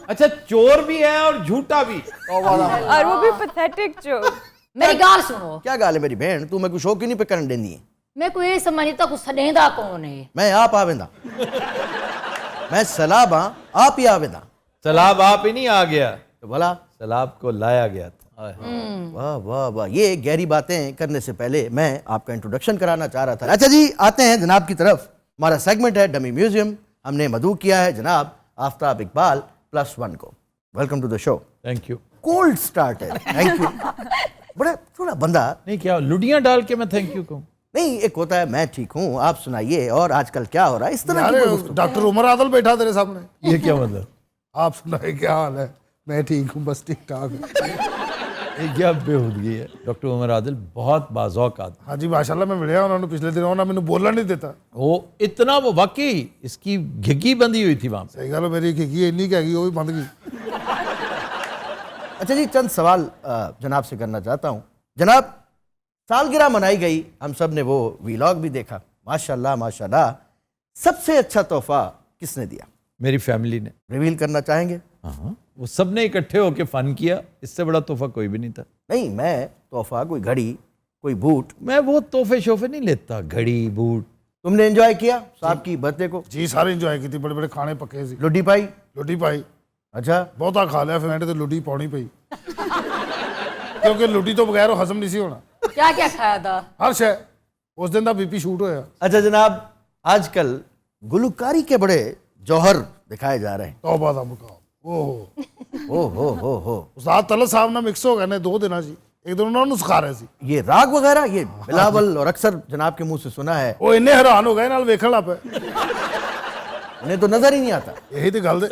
अच्छा चोर भी है और झूठा भी और वो भी पैथेटिक चोर। मेरी गाल सुनो। क्या गाल है मेरी बहन तू मैं कुछ शौक ही नहीं पे करन देंदी है। मैं कोई ये समझता कुछ सडेंदा कौन है? मैं आप आवेंदा मैं सलाब आप ही आवेंदा। सलाब आप ही नहीं आ गया तो भला सलाब को लाया गया था। वाह वाह वाह ये गहरी बातें करने से पहले मैं आपका इंट्रोडक्शन कराना चाह रहा था। अच्छा जी आते हैं जनाब की तरफ। हमारा सेगमेंट है डमी म्यूजियम। हमने मधु किया है जनाब आफ्ताब इकबाल +1 को। Welcome to the show. Thank you. Cold start है। Thank you. बड़ा थोड़ा बंदा नहीं क्या लुडियां डाल के मैं थैंक यू कहूँ? नहीं एक होता है मैं ठीक हूँ आप सुनाइए और आजकल क्या हो रहा है इस तरह की। डॉक्टर उमर आदल बैठा तेरे सामने। ये क्या मतलब? आप सुनाए क्या हाल है? मैं ठीक हूँ बस ठीक ठाक। ये क्या बेहूदगी है? डॉक्टर उमर आदिल बहुत बाज़ौक़ आदमी। हाँ जी माशाल्लाह मैं मिलिया उन्होंने पिछले दिन उन्होंने मैंने बोलना नहीं देता। वो इतना वो वाकई इसकी घिग्गी बंधी हुई थी वहाँ पे। सही गल मेरी घिग्गी इन्नी क्या गई वो भी बंद गई। अच्छा जी चंद सवाल जनाब से करना चाहता हूँ। जनाब सालगिरह मनाई गई हम सब ने वो वीलॉग भी देखा माशाल्लाह माशाल्लाह। सबसे अच्छा तोहफा किसने दिया? मेरी फैमिली ने। रिवील करना चाहेंगे? हाँ वो सब ने इकट्ठे होकर फन किया। इससे बड़ा तोहफा कोई भी नहीं था। नहीं मैं तोहफा कोई घड़ी कोई बूट। मैं वो तोहफे शोफे नहीं लेता घड़ी बूट। तुमने एंजॉय किया साहब की बर्थडे को? जी सारे एंजॉय की थी बड़े बड़े खाने पके सी। लुडी पाई? लुडी पाई। अच्छा बहुता खा लिया फिर तो लुडी पानी पई क्योंकि लुडी तो बगैर हजम नहीं सी होना। क्या क्या खाया था? हर शय उस दिन दा बीपी शूट होया। अच्छा जनाब आजकल गुलकारी के बड़े जौहर दिखाए जा रहे हैं। तौबा दा मुकाम। ओहो उस्ताद तलत साहब ना मिक्स हो गए ने 2 दिन जी एक दिन उन्होंने सिखा रहे सी ये राग वगैरह ये बिलावल और अक्सर जनाब के मुंह से सुना है। वो इन्ने हैरान हो गए नाल वेखण लग पे उन्हें तो नजर ही नहीं आता। यही तो गल दे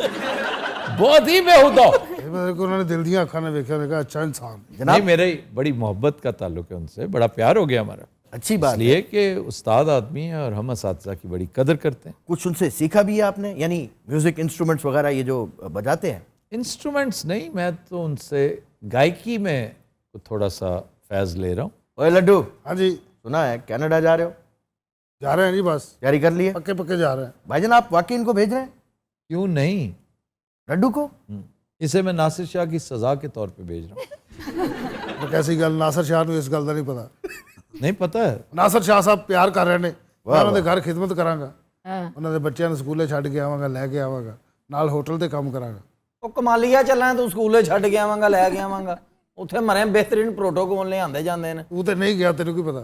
बहुत ही बेहुदा। मेरे को उन्होंने दिल दिया अखा ने देखा, उन्होंने कहा अच्छा इंसान। नहीं, मेरे बड़ी मोहब्बत का ताल्लुक है उनसे, बड़ा प्यार हो गया हमारा। अच्छी बात इसलिए कि उस्ताद आदमी है और हम असातिज़ा की बड़ी कदर करते हैं। कुछ उनसे सीखा भी है आपने, यानी म्यूजिक इंस्ट्रूमेंट्स वगैरह ये जो बजाते हैं? इंस्ट्रूमेंट्स नहीं, मैं तो उनसे गायकी में थोड़ा सा फैज़ ले रहा हूँ। ओए लड्डू। हाँ जी। सुना है कनाडा जा रहे हो? जा रहे हैं जी, बस तैयारी कर लिए? पक्के पक्के जा रहे हैं। भाईजान आप वाकई इनको भेज रहे हैं? क्यों नहीं, लड्डू को? इसे मैं नासिर शाह की सजा के तौर पे भेज रहा हूँ। तो कैसी गल, नासिर शाह को इस गल का नहीं पता? नहीं पता है? नासिर शाह साहब प्यार कर रहे हैं, वाह, मैं उन्हें घर खिदमत करांगा, उन्होंने बच्चों ने स्कूले छड्ड के आवांगा, लैके आवांगा, नाल होटल ते काम करांगा। ਉਹ ਕਮਾਲੀਆ ਚੱਲਾਂ ਤੂੰ ਸਕੂਲੇ ਛੱਡ ਕੇ ਆਵਾਂਗਾ ਲੈ ਕੇ ਆਵਾਂਗਾ, ਉੱਥੇ ਮਰੇ ਬਿਹਤਰੀਨ ਪ੍ਰੋਟੋਕੋਲ ਲਿਆਂਦੇ ਜਾਂਦੇ ਨੇ। ਤੂੰ ਤੇ ਨਹੀਂ ਗਿਆ, ਤੈਨੂੰ ਕੀ ਪਤਾ?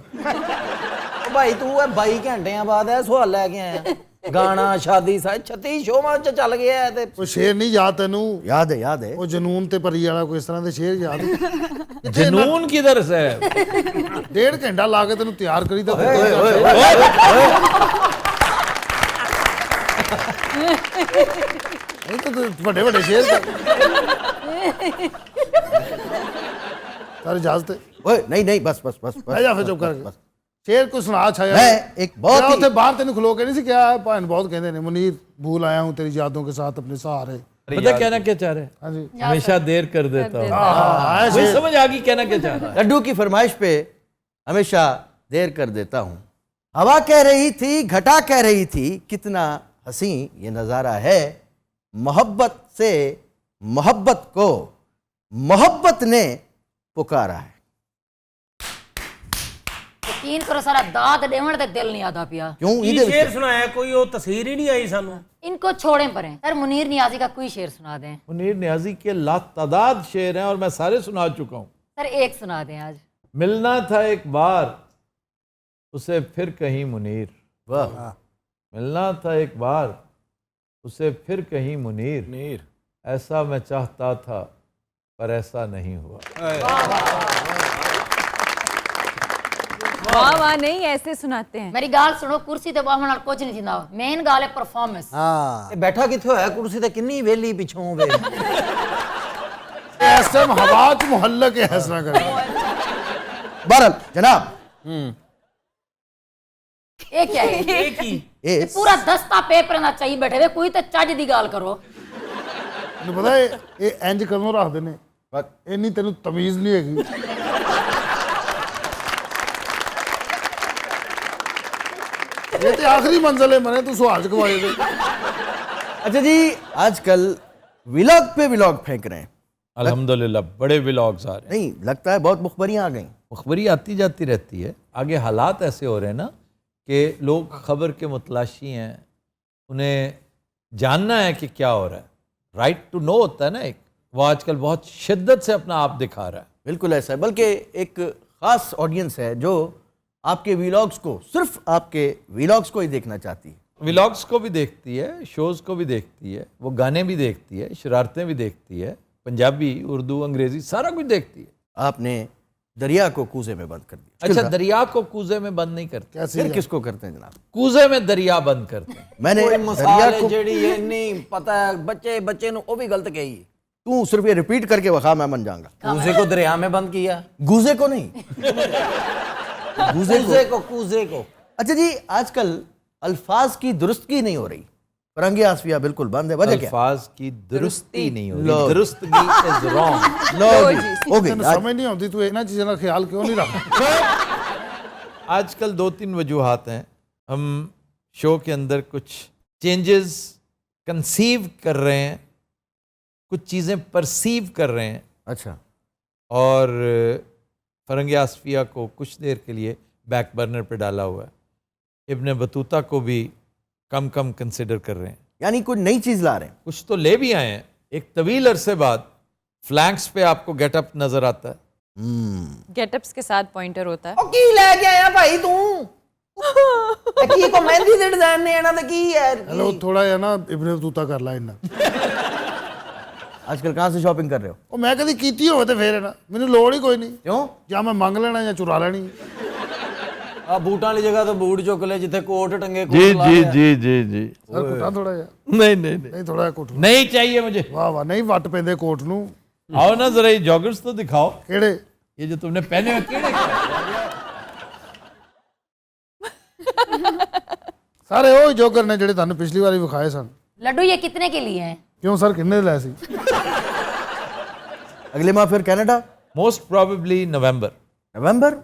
ਉਹ ਭਾਈ ਤੂੰ ਇਹ 22 ਘੰਟਿਆਂ ਬਾਅਦ ਇਹ ਸਵਾਲ ਲੈ ਕੇ ਆਇਆ, ਗਾਣਾ ਸ਼ਾਦੀ ਸਾਇ 36 ਸ਼ੋਅਾਂ ਚ ਚੱਲ ਗਿਆ ਤੇ ਉਹ ਸ਼ੇਰ ਨਹੀਂ ਯਾਦ ਤੈਨੂੰ? याद है। ਉਹ ਜਨੂਨ ਤੇ ਪਰੀ ਵਾਲਾ ਕੋਈ ਇਸ ਤਰ੍ਹਾਂ ਦੇ ਸ਼ੇਰ ਯਾਦ ਹੈ? जुनून किधर से है? 1.5 ਘੰਟਾ ਲਾ ਕੇ ਤੈਨੂੰ ਤਿਆਰ ਕਰੀ ਤਾਂ ਨਹੀਂ ਤਾਂ ਵੱਡੇ ਵੱਡੇ ਸ਼ੇਰ सारी इजाजत है। ओए नहीं बस बस बस जा फिर चुप कर। शेर को सुना छाया। मैं एक बहुत ही बाहर तेन खलो के नहीं सी क्या भान बहुत कहते हैं, मुनीर भूल आया हूँ तेरी यादों के साथ अपने सहारे। पता कहना क्या चाह रहे हैं? हाँ जी, हमेशा देर कर देता हूँ। मुझे समझ आ गई कहना क्या चाह रहा है। लड्डू की फरमाइश पे हमेशा देर कर देता हूँ। हवा कह रही थी, घटा कह रही थी, कितना हंसी ये नज़ारा है, मोहब्बत से मोहब्बत को मोहब्बत ने पुकारा है। ਯਕੀਨ ਕਰੋ ਸਾਰਾ ਦਾਤ ਦੇਵਣ ਤੇ ਦਿਲ ਨਹੀਂ ਆਦਾ ਪਿਆ। क्यों? ये शेर सुनाया कोई, वो तस्वीर ही नहीं आई सानू। इनको छोड़े परे सर, मुनीर नियाजी का कोई शेर सुना दें। मुनीर नियाजी के लातादाद शेर हैं और मैं सारे सुना चुका हूँ। सर एक सुना दें आज। मिलना था एक बार उसे फिर कहीं मुनीर, वाह, मिलना था एक बार उसे फिर कहीं मुनीर, ऐसा मैं चाहता था पर ऐसा नहीं हुआ। वाह वाह, नहीं ऐसे सुनाते हैं। मेरी गाल सुनो, कुर्सी ते बाहर कुछ नहीं थींदा, मेन गाल है परफॉर्मेंस। ਇਹ ਬੈਠਾ ਕਿੱਥੇ ਹੋਇਆ ਕੁਰਸੀ ਤੇ, ਕਿੰਨੀ ਵੇਲੀ ਪਿੱਛੋਂ ਵੇ। इस टाइम हवा के मोहल्ले के हंसना कर। बहरहाल जनाब, ये क्या है? ये पूरा दस्ता पेपर ना चाहिए बैठे हुए, कोई तो चज दी गाल करो। तैਨੂੰ पता है ये इंज कदों रखते ने, इन्नी तेन तमीज नहीं हैगी। ये तो आखिरी मंजिल है, मैंने तू सवाल चकवाए थे। अच्छा जी, आजकल व्लॉग पे व्लॉग फेंक रहे हैं। अल्हम्दुलिल्लाह बड़े व्लॉग्स आ रहे हैं। नहीं लगता है बहुत मुखबरियां आ गई। मुखबरी आती जाती रहती है। आगे हालात ऐसे हो रहे हैं ना कि लोग खबर के मुतलाशी हैं, उन्हें जानना है कि क्या हो रहा है। राइट टू नो होता है ना एक, वो आजकल बहुत शिद्दत से अपना आप दिखा रहा है। बिल्कुल ऐसा है, बल्कि एक ख़ास ऑडियंस है जो आपके व्लॉग्स को, सिर्फ आपके व्लॉग्स को ही देखना चाहती है। व्लॉग्स को भी देखती है, शोज़ को भी देखती है, वो गाने भी देखती है, शरारतें भी देखती है, पंजाबी, उर्दू, अंग्रेज़ी सारा कुछ देखती है। आपने दरिया को कूजे में बंद कर दिया। अच्छा, दरिया को कूजे में बंद नहीं करते, फिर किसको करते हैं जनाब? कूजे में दरिया बंद करते हैं। मैंने ਕੋਈ दरिया ਮਿਸਾਲ को, ਜਿਹੜੀ ਇਹ ਨਹੀਂ ਪਤਾ ਬੱਚੇ ਨੂੰ ਉਹ ਵੀ ਗਲਤ ਕਹੀ। तू सिर्फ ये रिपीट करके वखा, मैं मन जाऊंगा। कूजे को दरिया में बंद किया, गूजे को नहीं, कूजे को। अच्छा जी, आजकल अल्फाज की दुरुस्ती नहीं हो रही, फरंगी आसफिया बिल्कुल बंद है, वजह क्या? अल्फाज की दुरुस्ती नहीं हो लो। रही, दुरुस्तगी इज रॉन्ग। लो जी, हो गई। तेन समझ नहीं आती, तू इन्हां चीज़ों का ख्याल क्यों नहीं रखता? आजकल 2-3 वजूहात हैं। हम शो के अंदर कुछ चेंजेस कंसीव कर रहे हैं, कुछ चीज़ें परसीव कर रहे हैं। अच्छा, और फरंगी आसफिया को कुछ देर के लिए बैक बर्नर पे डाला हुआ है। इब्न बतूता को भी कम कंसिडर कर रहे हैं। यानी कुछ नई चीज़ ला रहे हैं। कुछ तो ले भी आए हैं। एक तवील अरसे बाद फ्लैंक्स पे आपको गेटअप नजर आता है। गेटअप्स के साथ पॉइंटर होता है। ਉਹ ਕੀ ਲੈ ਕੇ ਆਇਆ ਭਾਈ ਤੂੰ? ਕੀ ਕੋ ਮਹਿੰਦੀ ਦੇ ਡਿਜ਼ਾਈਨ ਨੇ ਇਹਨਾਂ ਦਾ ਕੀ ਹੈ? हेलो, थोड़ा या ना इब्ने बतूता कर ला इन्ना। आजकल कहाँ से शॉपिंग कर रहे हो? ਉਹ ਮੈਂ ਕਦੀ ਕੀਤੀ ਹੋਵੇ ਤੇ ਫੇਰ ਨਾ, ਮੈਨੂੰ ਲੋੜ ਹੀ ਕੋਈ ਨਹੀਂ। क्यों? ਜਾਂ ਮੈਂ ਮੰਗ ਲੈਣਾ ਜਾਂ ਚੁਰਾ ਲੈਣੀ। ਆ ਬੂਟਾਂ ਵਾਲੀ ਜਗ੍ਹਾ ਤੋਂ ਬੂਟ ਚੁੱਕ ਲੈ ਜਿੱਥੇ ਕੋਟ ਟੰਗੇ ਕੋਟ जी ਲਾ जी ਲਿਆ। जी जी जी ਸਰ ਕੁੱਟਾਂ ਥੋੜਾ ਜਿਹਾ नहीं नहीं नहीं ਨਹੀਂ ਥੋੜਾ ਜਿਹਾ ਕੁੱਟ ਲਓ। नहीं चाहिए मुझे। ਵਾਹ ਵਾਹ ਨਹੀਂ ਵੱਟ ਪੈਂਦੇ ਕੋਟ ਨੂੰ आओ ना जरा ये जॉगर्स तो दिखाओ, ਕਿਹੜੇ ये जो तुमने पहने हुए केड़े ਸਾਰੇ ਉਹ ਜੋਗਰ ਨੇ ਜਿਹੜੇ ਤੁਹਾਨੂੰ ਪਿਛਲੀ ਵਾਰੀ ਵਿਖਾਏ ਸਨ। लड्डू ये कितने के लिए हैं? ਕਿਉਂ ਸਰ ਕਿੰਨੇ ਦੇ ਲਏ ਸੀ? अगले माह फिर कनाडा। मोस्ट प्रोबेबली नवंबर। नवंबर?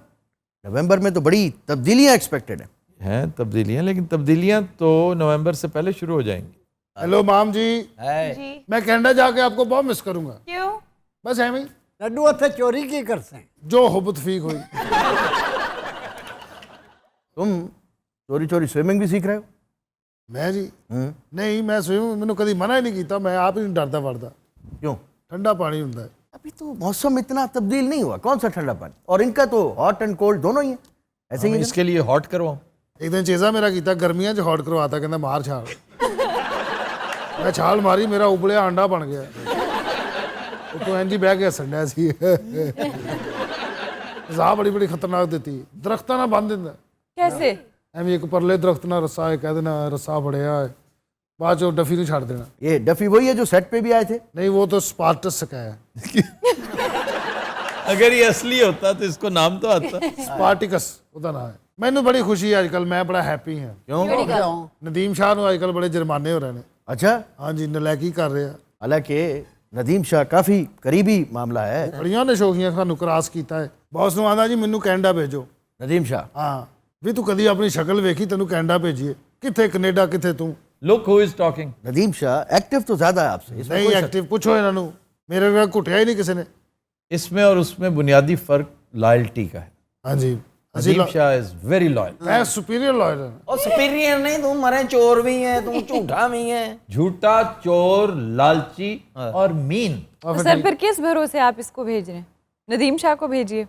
नवंबर में तो बड़ी तब्दीलियां एक्सपेक्टेड हैं तब्दीलियां, लेकिन तब्दीलियां तो नवंबर से पहले शुरू हो जाएंगी। हेलो माम जी, जी मैं कनाडा जाके आपको बहुत मिस करूंगा। क्यों? बस एवं ही, ਲੱਡੂ ਉੱਥੇ ਚੋਰੀ ਕੀ ਕਰते हैं? जो हुब तफीक हुई। तुम चोरी चोरी स्विमिंग भी सीख रहे हो? मैं जी नहीं, मैं स्विमिंग मैंने कभी मना ही नहीं किया, मैं आप ही नहीं डरता पड़ता। क्यों? ठंडा पानी होता है। अभी तो मौसम इतना तब्दील नहीं हुआ, कौन सा ठंडा पानी? और इनका तो हॉट एंड कोल्ड दोनों ही है। ऐसे ही है ना? इसके लिए हॉट करवाओ। एक दिन चेजा मेरा किया गर्मियां च हॉट करवाता, कहता मार छाल। मैं छाल मारी, मेरा उबलिया अंडा बन गया। तो इंज ही बह के हसन डया सी। जा बड़ी बड़ी खतरनाक देती, दरख्तां ना बंद दिंदा। कैसे? ਐਵੇਂ ਇੱਕ ਪਰਲੇ ਦਰਖਤ ਨਾਲ ਰੱਸਾ ਹੈ, ਕਹਿ ਦੇਣਾ ਰੱਸਾ ਫੜਿਆ ਹੈ, ਬਾਅਦ ਚੋਂ ਡਫੀ ਨੂੰ ਛੱਡ ਦੇਣਾ। ये डफी वही है जो सेट पे भी आए थे? नहीं, वो तो स्पार्टस का है। अगर ये असली होता तो इसको नाम तो आता। स्पार्टिकस ਉਹਦਾ ਨਾਮ ਹੈ। ਮੈਨੂੰ ਬੜੀ ਖੁਸ਼ੀ ਹੈ ਅੱਜਕੱਲ, ਮੈਂ ਬੜਾ ਹੈਪੀ ਹਾਂ। क्यों? ਨਦੀਮ ਸ਼ਾਹ ਨੂੰ ਅੱਜਕੱਲ ਬੜੇ ਜੁਰਮਾਨੇ ਹੋ ਰਹੇ ਨੇ। अच्छा, ਹਾਂਜੀ, ਨਲਾਇਕੀ ਕਰ ਰਿਹਾ। हालांकि नदीम शाह काफी करीबी मामला है। ਬੜੀਆਂ ਨੇ ਸ਼ੋਖੀਆਂ ਸਾਨੂੰ ਕ੍ਰਾਸ ਕੀਤਾ ਹੈ। ਬੌਸ ਨੂੰ ਆਂਦਾ ਜੀ ਮੈਨੂੰ ਕੈਨੇਡਾ ਭੇਜੋ। नदीम शाह? ਹਾਂ ਵੀ ਤੂੰ ਕਦੀ ਆਪਣੀ ਸ਼ਕਲ ਵੇਖੀ, ਤੈਨੂੰ ਕੈਨੇਡਾ ਭੇਜੀਏ। ਕਿੱਥੇ ਕੈਨੇਡਾ, ਕਿੱਥੇ ਤੂੰ? Look who is talking. Nadeem Shah active तो ज्यादा है आपसे, इसमें ਨਹੀਂ कोई शक ਐਕਟਿਵ, ਪੁੱਛੋ ਇਹਨਾਂ ਨੂੰ। ਮੇਰੇ ਨਾਲ ਘੁੱਟਿਆ ਹੀ ਨਹੀਂ ਕਿਸੇ ਨੇ। इसमें और उसमें बुनियादी फर्क लॉयल्टी का है। ਹਾਂਜੀ, Nadeem Shah is very loyal. ਮੈਂ ਸੁਪੀਰੀਅਰ ਲਾਇਰ ਹਾਂ। ਉਹ ਸੁਪੀਰੀਅਰ ਨਹੀਂ, ਤੂੰ ਮਰੇ ਚੋਰ ਵੀ ਹੈ, ਤੂੰ ਝੂਠਾ ਵੀ ਹੈ। झूठा, चोर, लालची और मीन। तो सर फिर किस भरोसे आप इसको भेज रहे हैं? नदीम शाह को भेजिए।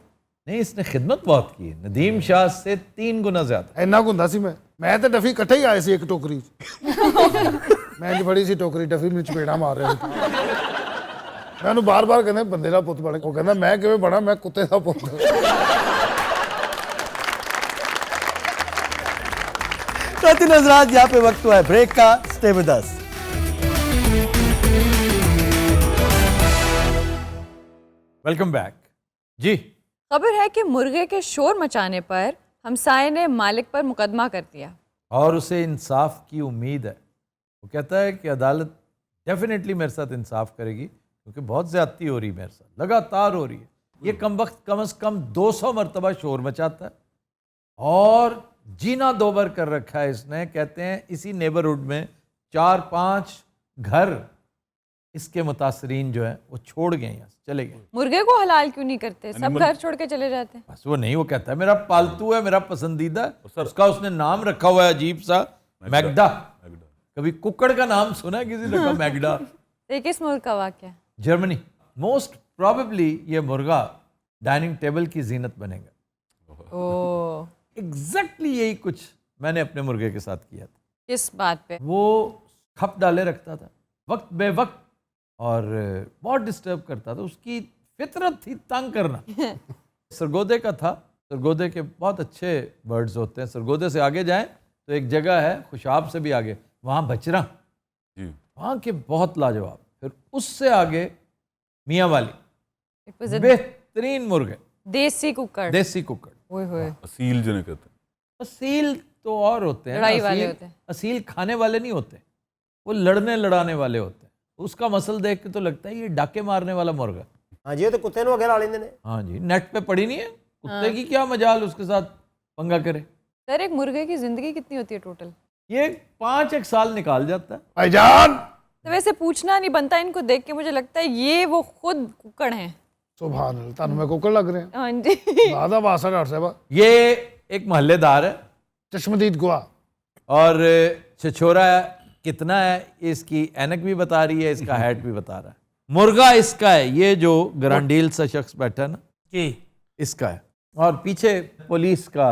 नहीं, इसने खिदमत बहुत की है, नदीम शाह से 3 गुना ज्यादा। ਇੰਨਾ ਕੁ ਹੁੰਦਾ ਸੀ ਮੈਂ ਤੇ ਡਫੀ ਇਕੱਠੇ ਹੀ ਆਏ ਸੀ ਇੱਕ ਟੋਕਰੀ 'ਚ। ਮੈਂ ਜੀ ਫੜੀ ਸੀ ਟੋਕਰੀ, ਡਫੀ ਮੈਨੂੰ ਚਪੇੜਾ ਮਾਰ ਰਿਹਾ ਸੀ। ਮੈਂ ਉਹਨੂੰ ਬਾਰ-ਬਾਰ ਕਹਿੰਦਾ ਬੰਦੇ ਦਾ ਪੁੱਤ ਬਣ। ਉਹ ਕਹਿੰਦਾ ਮੈਂ ਕਿਵੇਂ ਬਣਾ, ਮੈਂ ਕੁੱਤੇ ਦਾ ਪੁੱਤ। खातिन हज़रात, यहाँ पे वक्त हुआ है ब्रेक का। Stay with us. Welcome back ji. खबर है कि मुर्गे के शोर मचाने पर हमसाये ने मालिक पर मुकदमा कर दिया और उसे इंसाफ की उम्मीद है। वो कहता है कि अदालत डेफिनेटली मेरे साथ इंसाफ करेगी, क्योंकि बहुत ज़्यादती हो रही है मेरे साथ, लगातार हो रही है। ये कम वक्त कम से कम 200 मरतबा शोर मचाता है और जीना दोबर कर रखा है इसने। कहते हैं इसी नेबरहुड में 4-5 घर इसके मुतासरीन जो है वो छोड़ गए, यहाँ से चले गए। मुर्गे को हलाल क्यों नहीं करते? सब घर छोड़ के चले जाते हैं। बस वो नहीं, वो कहता है मेरा पालतू है, मेरा पसंदीदा है। उसका उसने नाम रखा हुआ है अजीब सा, मैगडा। कभी कुक्कड़ का नाम सुना है किसी ने? रखा मैगडा। ये किस मुल्क का वाक़या? जर्मनी। मोस्ट प्रोबेबली ये मुर्गा डाइनिंग टेबल की जीनत बनेगा। ओह, एग्जैक्टली यही कुछ मैंने अपने मुर्गे के साथ किया था। किस बात पे? वो खप डाले रखता था वक्त बे वक्त और बहुत डिस्टर्ब करता था। उसकी फितरत थी तंग करना। सरगोदे का था। सरगोदे के बहुत अच्छे बर्ड्स होते हैं। सरगोदे से आगे जाएं तो एक जगह है खुशाब से भी आगे, वहाँ बचरा, वहाँ के बहुत लाजवाब। फिर उससे आगे मियाँ वाली, बेहतरीन मुर्गे, देसी कुक्कड़। देसी कुक्कड़, ओए होए, असील जिन्हें कहते हैं। असील तो और होते हैं, लड़ाई वाले होते हैं। असील खाने वाले नहीं होते, वो लड़ने लड़ाने वाले होते हैं। उसका मसल देख के तो लगता है ये डाके मारने वाला मुर्गा। हाँ जी, ये तो कुत्ते नु अगे ला लेंदे ने। हाँ जी, नेट पे पड़ी नहीं है कुत्ते की क्या मजाल उसके साथ पंगा करे। सर एक मुर्गे की जिंदगी कितनी होती है टोटल? ये 5-1 साल निकाल जाता है। भाईजान, तो वैसे पूछना नहीं बनता, इनको देख के मुझे लगता है ये वो खुद कुक्कड़ हैं। ਸੁਭਾਨ ਅੱਲਾਹ, ਤੁਹਾਨੂੰ ਮੈਂ ਕੁੱਕੜ ਲੱਗ ਰਿਹਾ। हाँ जी। ਆਦਾ ਵਾਸਾ ਡਾਕਟਰ ਸਾਹਿਬ। ये एक मोहल्लेदार है, चश्मदीद गुआ। और छिछोरा कितना है इसकी ऐनक भी बता रही है, इसका हैट भी बता रहा है। मुर्गा इसका है, ये जो ग्रांडील सा शख्स बैठा है ना, जी इसका है। और पीछे पुलिस का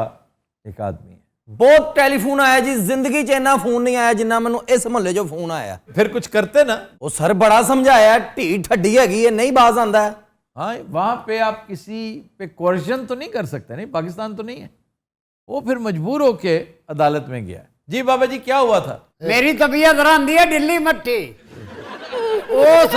एक आदमी है। बहुत टेलीफोन आया जी, जिंदगी च इन्ना फोन नहीं आया जिन्ना मैनू इस मोहल्ले जो फोन आया। फिर कुछ करते ना। वो सर बड़ा समझाया, ढीठ हड्डी हैगी है, नहीं बाज आंदा है। हाँ, वहाँ पे आप किसी पे कोर्जन तो नहीं कर सकते, नहीं, पाकिस्तान तो नहीं है। वो फिर मजबूर होके अदालत में गया। जी बाबा जी क्या हुआ था? मेरी तबीयत रहंदी है ढिल्ली मट्ठी उस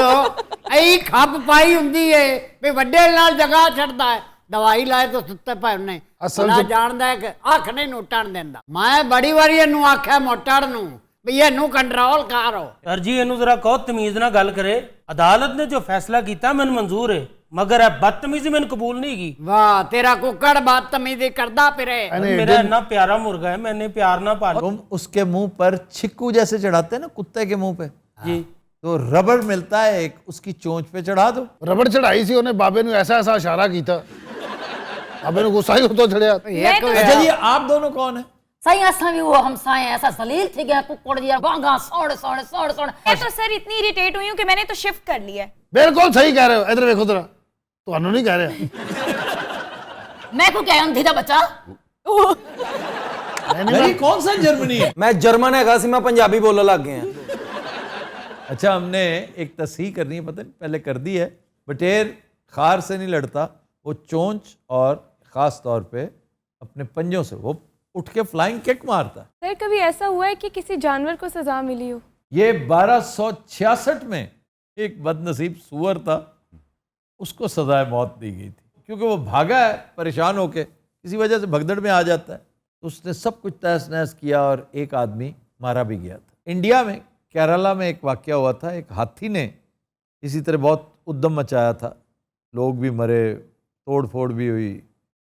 ऐ खप पाई हुंदी है भी वड्डे नाल जगह छड़दा है दवाई लाए तो सुत्ते पए ने असल ना च- जानदा है कि अख नहीं नोटण देंदा मैं बड़ी वारी ਇਹਨੂੰ ਆਖਿਆ ਮੋਟੜ ਨੂੰ ਵੀ ਇਹਨੂੰ ਕੰਟਰੋਲ ਕਰੋ सर जी ਇਹਨੂੰ ਜ਼ਰਾ ਕਹੋ ਤਮੀਜ਼ ਨਾਲ ਗੱਲ ਕਰੇ ਅਦਾਲਤ ਨੇ ਜੋ ਫੈਸਲਾ ਕੀਤਾ ਮੈਨੂੰ ਮਨਜ਼ੂਰ ਹੈ मगर ਇਹ ਬਦਤਮੀਜ਼ੀ ਮੈਨੂੰ ਕਬੂਲ ਨਹੀਂ ਹੈਗੀ ਵਾਹ ਤੇਰਾ ਕੁੱਕੜ ਬਦਤਮੀਜ਼ੀ ਕਰਦਾ ਫਿਰੇ मेरा इतना प्यारा मुर्गा है मैंने प्यार ना पाला तुम उसके मुंह पर छिक्कू जैसे चढ़ाते हैं ना कुत्ते के मुंह पे जी तो रबड़ मिलता है एक, उसकी चोंच पे चढ़ा दो। ਰਬੜ ਚੜਾਈ ਸੀ ਉਹਨੇ ਬਾਬੇ ਨੂੰ ਐਸਾ ਐਸਾ ਇਸ਼ਾਰਾ ਕੀਤਾ ਬਾਬੇ ਨੂੰ ਗੁੱਸਾ ਹੀ ਉਤੋਂ ਚੜਿਆ अच्छा जी आप दोनों कौन है? सही असां भी वो हमसाए हैं, ऐसा सलील थी गया कुकड़ जी बांगा सोड़ सोड़ सोड़ सोड़। मैं तो सर इतनी इरिटेट हुई हूँ कि मैंने तो शिफ्ट कर लिया है। ਬਿਲਕੁਲ ਸਹੀ ਕਹਿ ਰਹੇ ਹੋ ਇਧਰ ਵੇਖੋ ਜਰਾ ਤੁਹਾਨੂੰ ਨਹੀਂ ਕਹਿ ਰਿਹਾ मैं को क्या अंधी था बच्चा मेरी कौन सा जर्मनी है? मैं जर्मन हैगा सी मैं पंजाबी बोलने लग गए हैं। अच्छा हमने एक तस्हीह करनी है, पता नहीं पहले कर दी है। बटेर खार से नहीं लड़ता, वो चोंच और ख़ास तौर पे अपने पंजों से वो उठ के फ्लाइंग किक मारता है। सर कभी ऐसा हुआ है कि किसी जानवर को सजा मिली हो? ये 1266 में एक बदनसीब सूअर था, उसको सजाए मौत दी गई थी क्योंकि वो भागा है परेशान होके, किसी वजह से भगदड़ में आ जाता है तो उसने सब कुछ तहस नहस किया और एक आदमी मारा भी गया था। इंडिया में केरला में एक वाक़या हुआ था, एक हाथी ने इसी तरह बहुत उद्यम मचाया था, लोग भी मरे, तोड़ फोड़ भी हुई,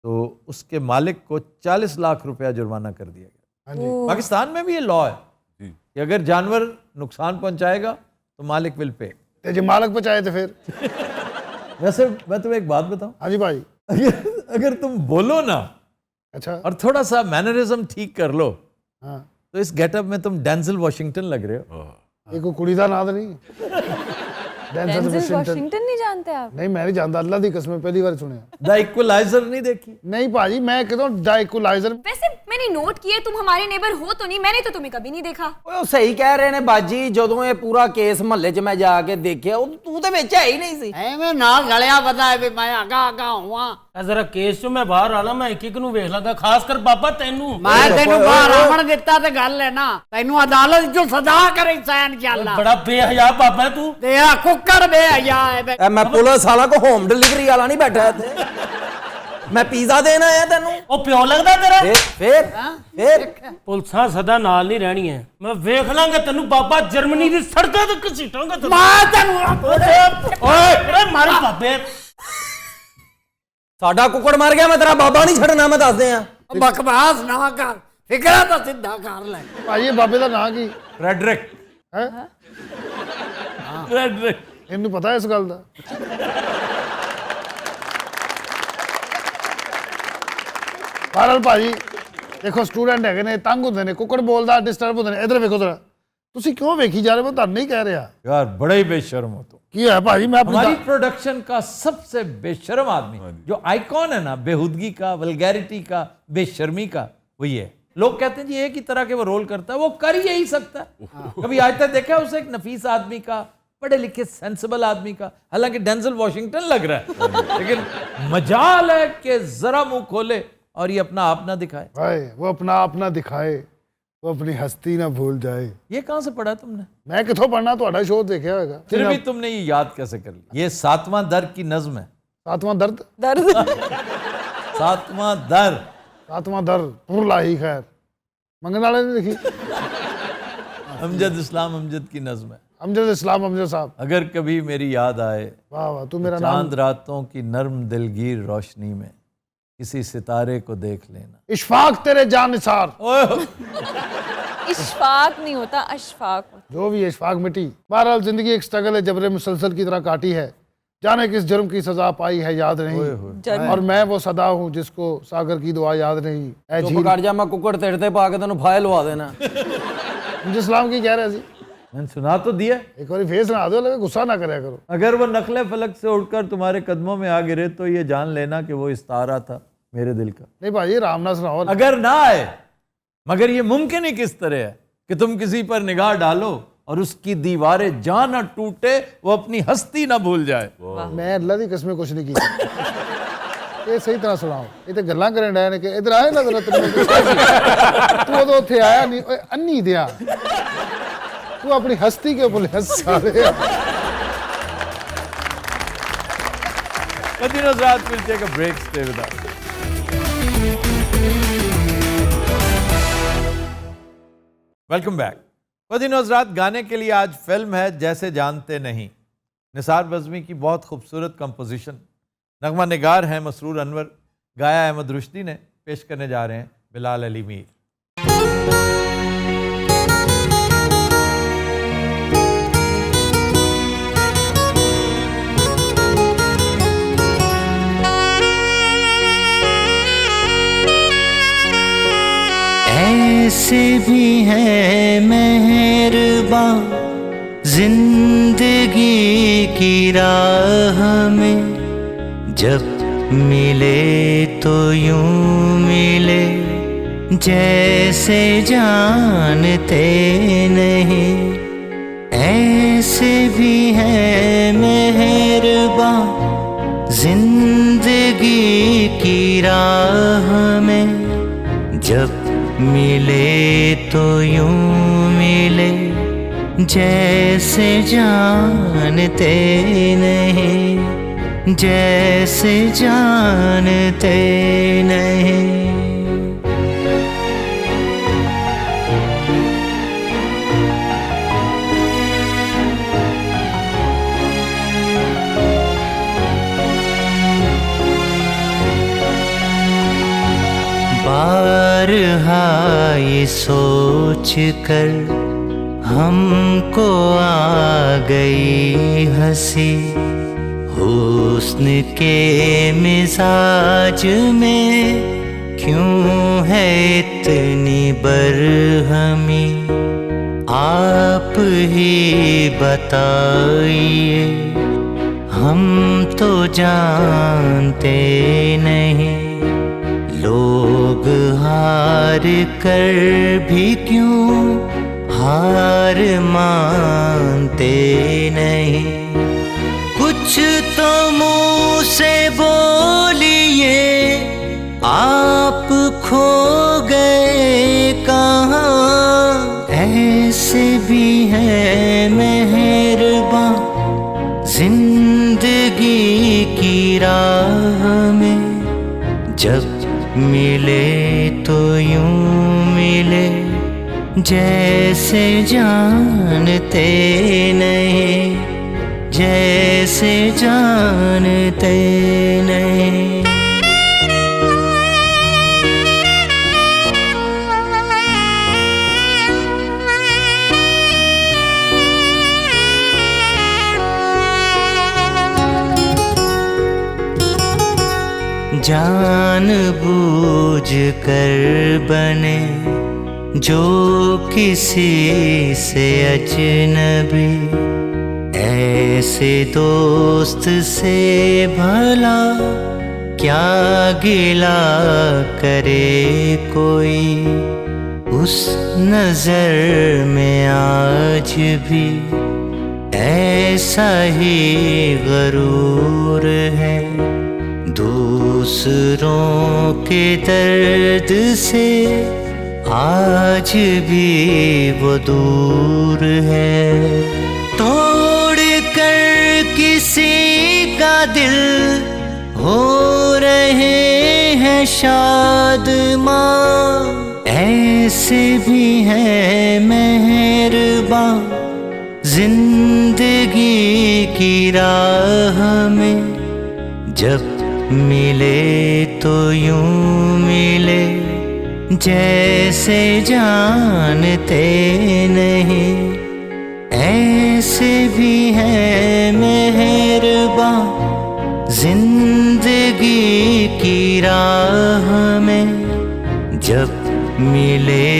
तो उसके मालिक को 40 लाख रुपया जुर्माना कर दिया गया। पाकिस्तान में भी ये लॉ है कि अगर जानवर नुकसान पहुंचाएगा तो मालिक विल पे। ਤੇ ਜੇ ਮਾਲਕ ਬਚਾਏ ਤੇ ਫਿਰ वैसे मैं तुम्हें एक बात बताऊं, ਹਾਂਜੀ ਭਾਈ अगर तुम बोलो ना अच्छा और थोड़ा सा मैनरिज्म ठीक कर लो हाँ तो इस गेटअप में तुम डेंजल वॉशिंगटन लग रहे हो। ਇਹ ਕੋਈ ਕੁੜੀ ਦਾ ਨਾਂ ਤਾਂ ਨਹੀਂ ਡੈਂਜ਼ਲ डेंजल वाशिंगटन वॉशिंगटन नहीं जानते आप? ਨਹੀਂ ਮੈਂ ਨਹੀਂ ਜਾਣਦਾ ਅੱਲਾ ਦੀ ਕਸਮ ਪਹਿਲੀ ਵਾਰ ਸੁਣਿਆ द इक्वलाइजर नहीं देखी? ਨਹੀਂ ਭਾਜੀ ਮੈਂ ਕਿਦੋਂ ਦਾ ਇਕੁਲਾਈਜ਼ਰ वैसे मैंने नोट किया तुम हमारे नेबर हो तो नहीं, मैंने तो तुम्हें कभी नहीं देखा। ਓਏ ਉਹ ਸਹੀ ਕਹਿ ਰਹੇ ਨੇ ਬਾਜੀ, ਜਦੋਂ ਇਹ ਪੂਰਾ ਕੇਸ ਮਹੱਲੇ 'ਚ ਮੈਂ ਜਾ ਕੇ ਦੇਖਿਆ ਉਹ ਤੂੰ ਤੇ ਵਿੱਚ ਹੈ ਹੀ ਨਹੀਂ ਸੀ। ਐਵੇਂ ਨਾ ਗਲਿਆ ਪਤਾ ਹੈ ਵੀ ਮੈਂ ਆਗਾ ਆਗਾ ਹੋਵਾਂ जरा केस चो मैं बाहर आना मैं एक एक नु वेख लगा खास कर बाबा तेनू ਮੈਂ ਤੈਨੂੰ ਬਾਹਰ ਆਵਣ ਦਿੱਤਾ ਤੇ ਗੱਲ ਹੈ ਨਾ ਤੈਨੂੰ ਅਦਾਲਤ ਚੋਂ ਸਜ਼ਾ ਕਰੇ ਸੈਨ ਚੱਲਣਾ बड़ा बेहया बाबा तू ਤੇਰਾ ਕੁੱਕੜ ਬੇਹਯਾ ਹੈ ਬੇ। ਐ ਮੈਂ ਪੁਲਿਸ ਵਾਲਾ ਕੋ ਹੋਮ ਡਿਲੀਵਰੀ ਵਾਲਾ ਨਹੀਂ ਬੈਠਾ ਇੱਥੇ, ਮੈਂ ਪੀਜ਼ਾ ਦੇਣ ਆਇਆ ਤੈਨੂੰ। ओ प्यो लगदा तेरा ਫਿਰ पुलिसां सदा नाल नहीं रहनी है, मैं वेख लांगा तेनू बाबा जर्मनी दी सड़कां ते घसीटांगा तेनू। ਮੈਂ ਤੈਨੂੰ ओए अरे मारे बाबे ਸਾਡਾ ਕੁੱਕੜ ਮਰ ਗਿਆ, ਮੈਂ ਤੇਰਾ ਬਾਬਾ ਨਹੀਂ ਛੱਡਣਾ, ਮੈਂ ਦੱਸਦੇ ਆ। ਬਕਵਾਸ ਨਾ ਕਰ ਫਿਕਰਾ ਤਾਂ ਸਿੱਧਾ ਕਰ ਲੈ ਭਾਜੀ ਇਹ ਬਾਬੇ ਦਾ ਨਾਂ ਕੀ फ्रेडरिक ਹੈ फ्रेडरिक ਇਹਨੂੰ ਪਤਾ ਇਸ ਗੱਲ ਦਾ ਬਹਰਹਾਲ ਭਾਜੀ ਦੇਖੋ ਸਟੂਡੈਂਟ ਹੈਗੇ ਨੇ ਤੰਗ ਹੁੰਦੇ ਨੇ ਕੁੱਕੜ ਬੋਲਦਾ ਡਿਸਟਰਬ ਹੁੰਦੇ ਨੇ ਇਧਰ ਵੇਖੋ ਜਰਾ ਤੁਸੀਂ ਕਿਉਂ ਵੇਖੀ ਜਾ ਰਹੇ ਹੋ ਤੁਹਾਨੂੰ ਨਹੀਂ ਕਹਿ ਰਿਹਾ यार बड़े ही बेशर्म हो तुम। ਕੀ ਹੈ ਭਾਜੀ ਮੈਂ ਆਪਣੀ हमारी प्रोडक्शन का सबसे बेशर्म आदमी जो आइकॉन है ना बेहूदगी का, वल्गैरिटी का, बेशर्मी का, वही है। लोग कहते हैं जी एक ही तरह के वो रोल करता है, वो कर ही यही सकता है। कभी आज तक देखा है उसे एक नफीस आदमी का, पढ़े लिखे सेंसिबल आदमी का, हालांकि डेंजल वॉशिंगटन लग रहा है लेकिन मजाल है कि जरा मुंह खोले और ये अपना आप ना दिखाए। भाई वो अपना आप ना दिखाए, वो अपनी हस्ती ना भूल जाए। ये कहाँ से पढ़ा तुमने? मैं किथों पढ़ना ਤੁਹਾਡਾ शो देखा होगा फिर भी तुमने ये याद कैसे कर लिया? ये 7वां दर की नज्म है। 7वां दर्द दर्द 7वां दर 7वां दर पुर लाही खैर मंगन वाले ने लिखी अमजद इस्लाम अमजद की नज्म है। अमजद इस्लाम अमजद साहब अगर कभी मेरी याद आए वाह वाह तू मेरा नाम चांद रातों की नर्म दिलगीर रोशनी में किसी सितारे को देख लेना। इशफाक तेरे जान निसार इशफाक नहीं होता अशफाक होता। जो भी है इशफाक मिटी। बहरहाल जिंदगी एक स्ट्रगल है, जबरे मुसलसल की तरह काटी है, जाने किस जुर्म की सजा पाई है याद नहीं, और मैं वो सदा हूँ जिसको सागर की दुआ याद नहीं। ऐ ਚੁੱਪ झील ਕਰ ਜਾ, ਮੈਂ ਕੁੱਕੜ ਤੇਰੇ ਤੇ ਪਾ ਕੇ ਤੈਨੂੰ ਫਾਇਲ ਲਵਾ ਦੇਣਾ। मुझे इस्लाम की कह रहे सी मैंने सुना तो दिया। एक बार फेस ना दो, लगे गुस्सा ना करे करो। अगर वो नकले फलक से उड़कर तुम्हारे कदमों में आ गिरे तो ये जान लेना कि वो इस्तारा था मेरे दिल का। नहीं भाई राम ना सुनाओ। अगर ना आए, मगर ये मुमकिन ही किस तरह है कि तुम किसी पर निगाह डालो और उसकी दीवारें जहां ना टूटे वो अपनी हस्ती ना भूल जाए। मैं अल्लाह की कसमें कुछ नहीं की। ਇਹ ਸਹੀ ਤਰ੍ਹਾਂ ਸੁਣਾਓ। ਇਹ ਤੇ ਗੱਲਾਂ ਕਰਨ ਡਿਆ ਨੇ ਕਿ ਇਧਰ ਆਏ ਨਾ ਜ਼ਰਾ ਤੂੰ ਉਦੋਂ ਉੱਥੇ ਆਇਆ ਨਹੀਂ। ਓਏ ਅੰਨੀ ਦਿਆ, ਤੂੰ ਆਪਣੀ ਹਸਤੀ ਕਿਉਂ ਭੁੱਲਿਆ ਸਾਲੇ। Madina Hazrat will take a break. Stay with us. Welcome back. Medina हज़रात, गाने के लिए आज फिल्म है जैसे जानते नहीं। निसार बज़मी की बहुत खूबसूरत कंपोजिशन, नगमा निगार हैं मसरूर अनवर, गाया अहमद रुश्दी ने, पेश करने जा रहे हैं बिलाल अली मीर। ऐसे भी है मेहरबान जिंदगी की राह में, जब मिले तो यूं मिले जैसे जानते नहीं। ऐसे भी है मेहरबान जिंदगी की राह में, जब मिले तो यूं मिले जैसे जानते नहीं, जैसे जानते नहीं। बारहा ये सोच कर हमको आ गई हंसी, हुस्न के मिजाज में क्यों है इतनी बरहमी। आप ही बताइए, हम तो जानते नहीं। लोग हार कर भी क्यों हार मानते नहीं। कुछ तो मुंह से बोलिए, आप खो गए कहाँ। ऐसे भी है मेहरबान जिंदगी की राह में, जब मिले तो यूं मिले जैसे जानते नहीं, जैसे जानते नहीं। जान बूझ कर बने जो किसी से अजनबी, ऐसे दोस्त से भला क्या गिला करे कोई। उस नजर में आज भी ऐसा ही गरूर है, दूसरों के दर्द से आज भी वो दूर है। तोड़ कर किसी का दिल हो रहे हैं शादमां, ऐसे भी है मेहरबान जिंदगी की राह में, जब मिले तो यूं मिले जैसे जानते नहीं। ऐसे भी है मेहरबान जिंदगी की राह में, जब मिले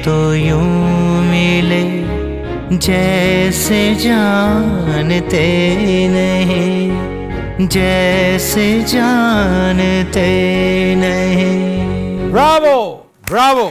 तो यूं मिले जैसे जानते नहीं, जैसे जानते नहीं। Bravo Bravo.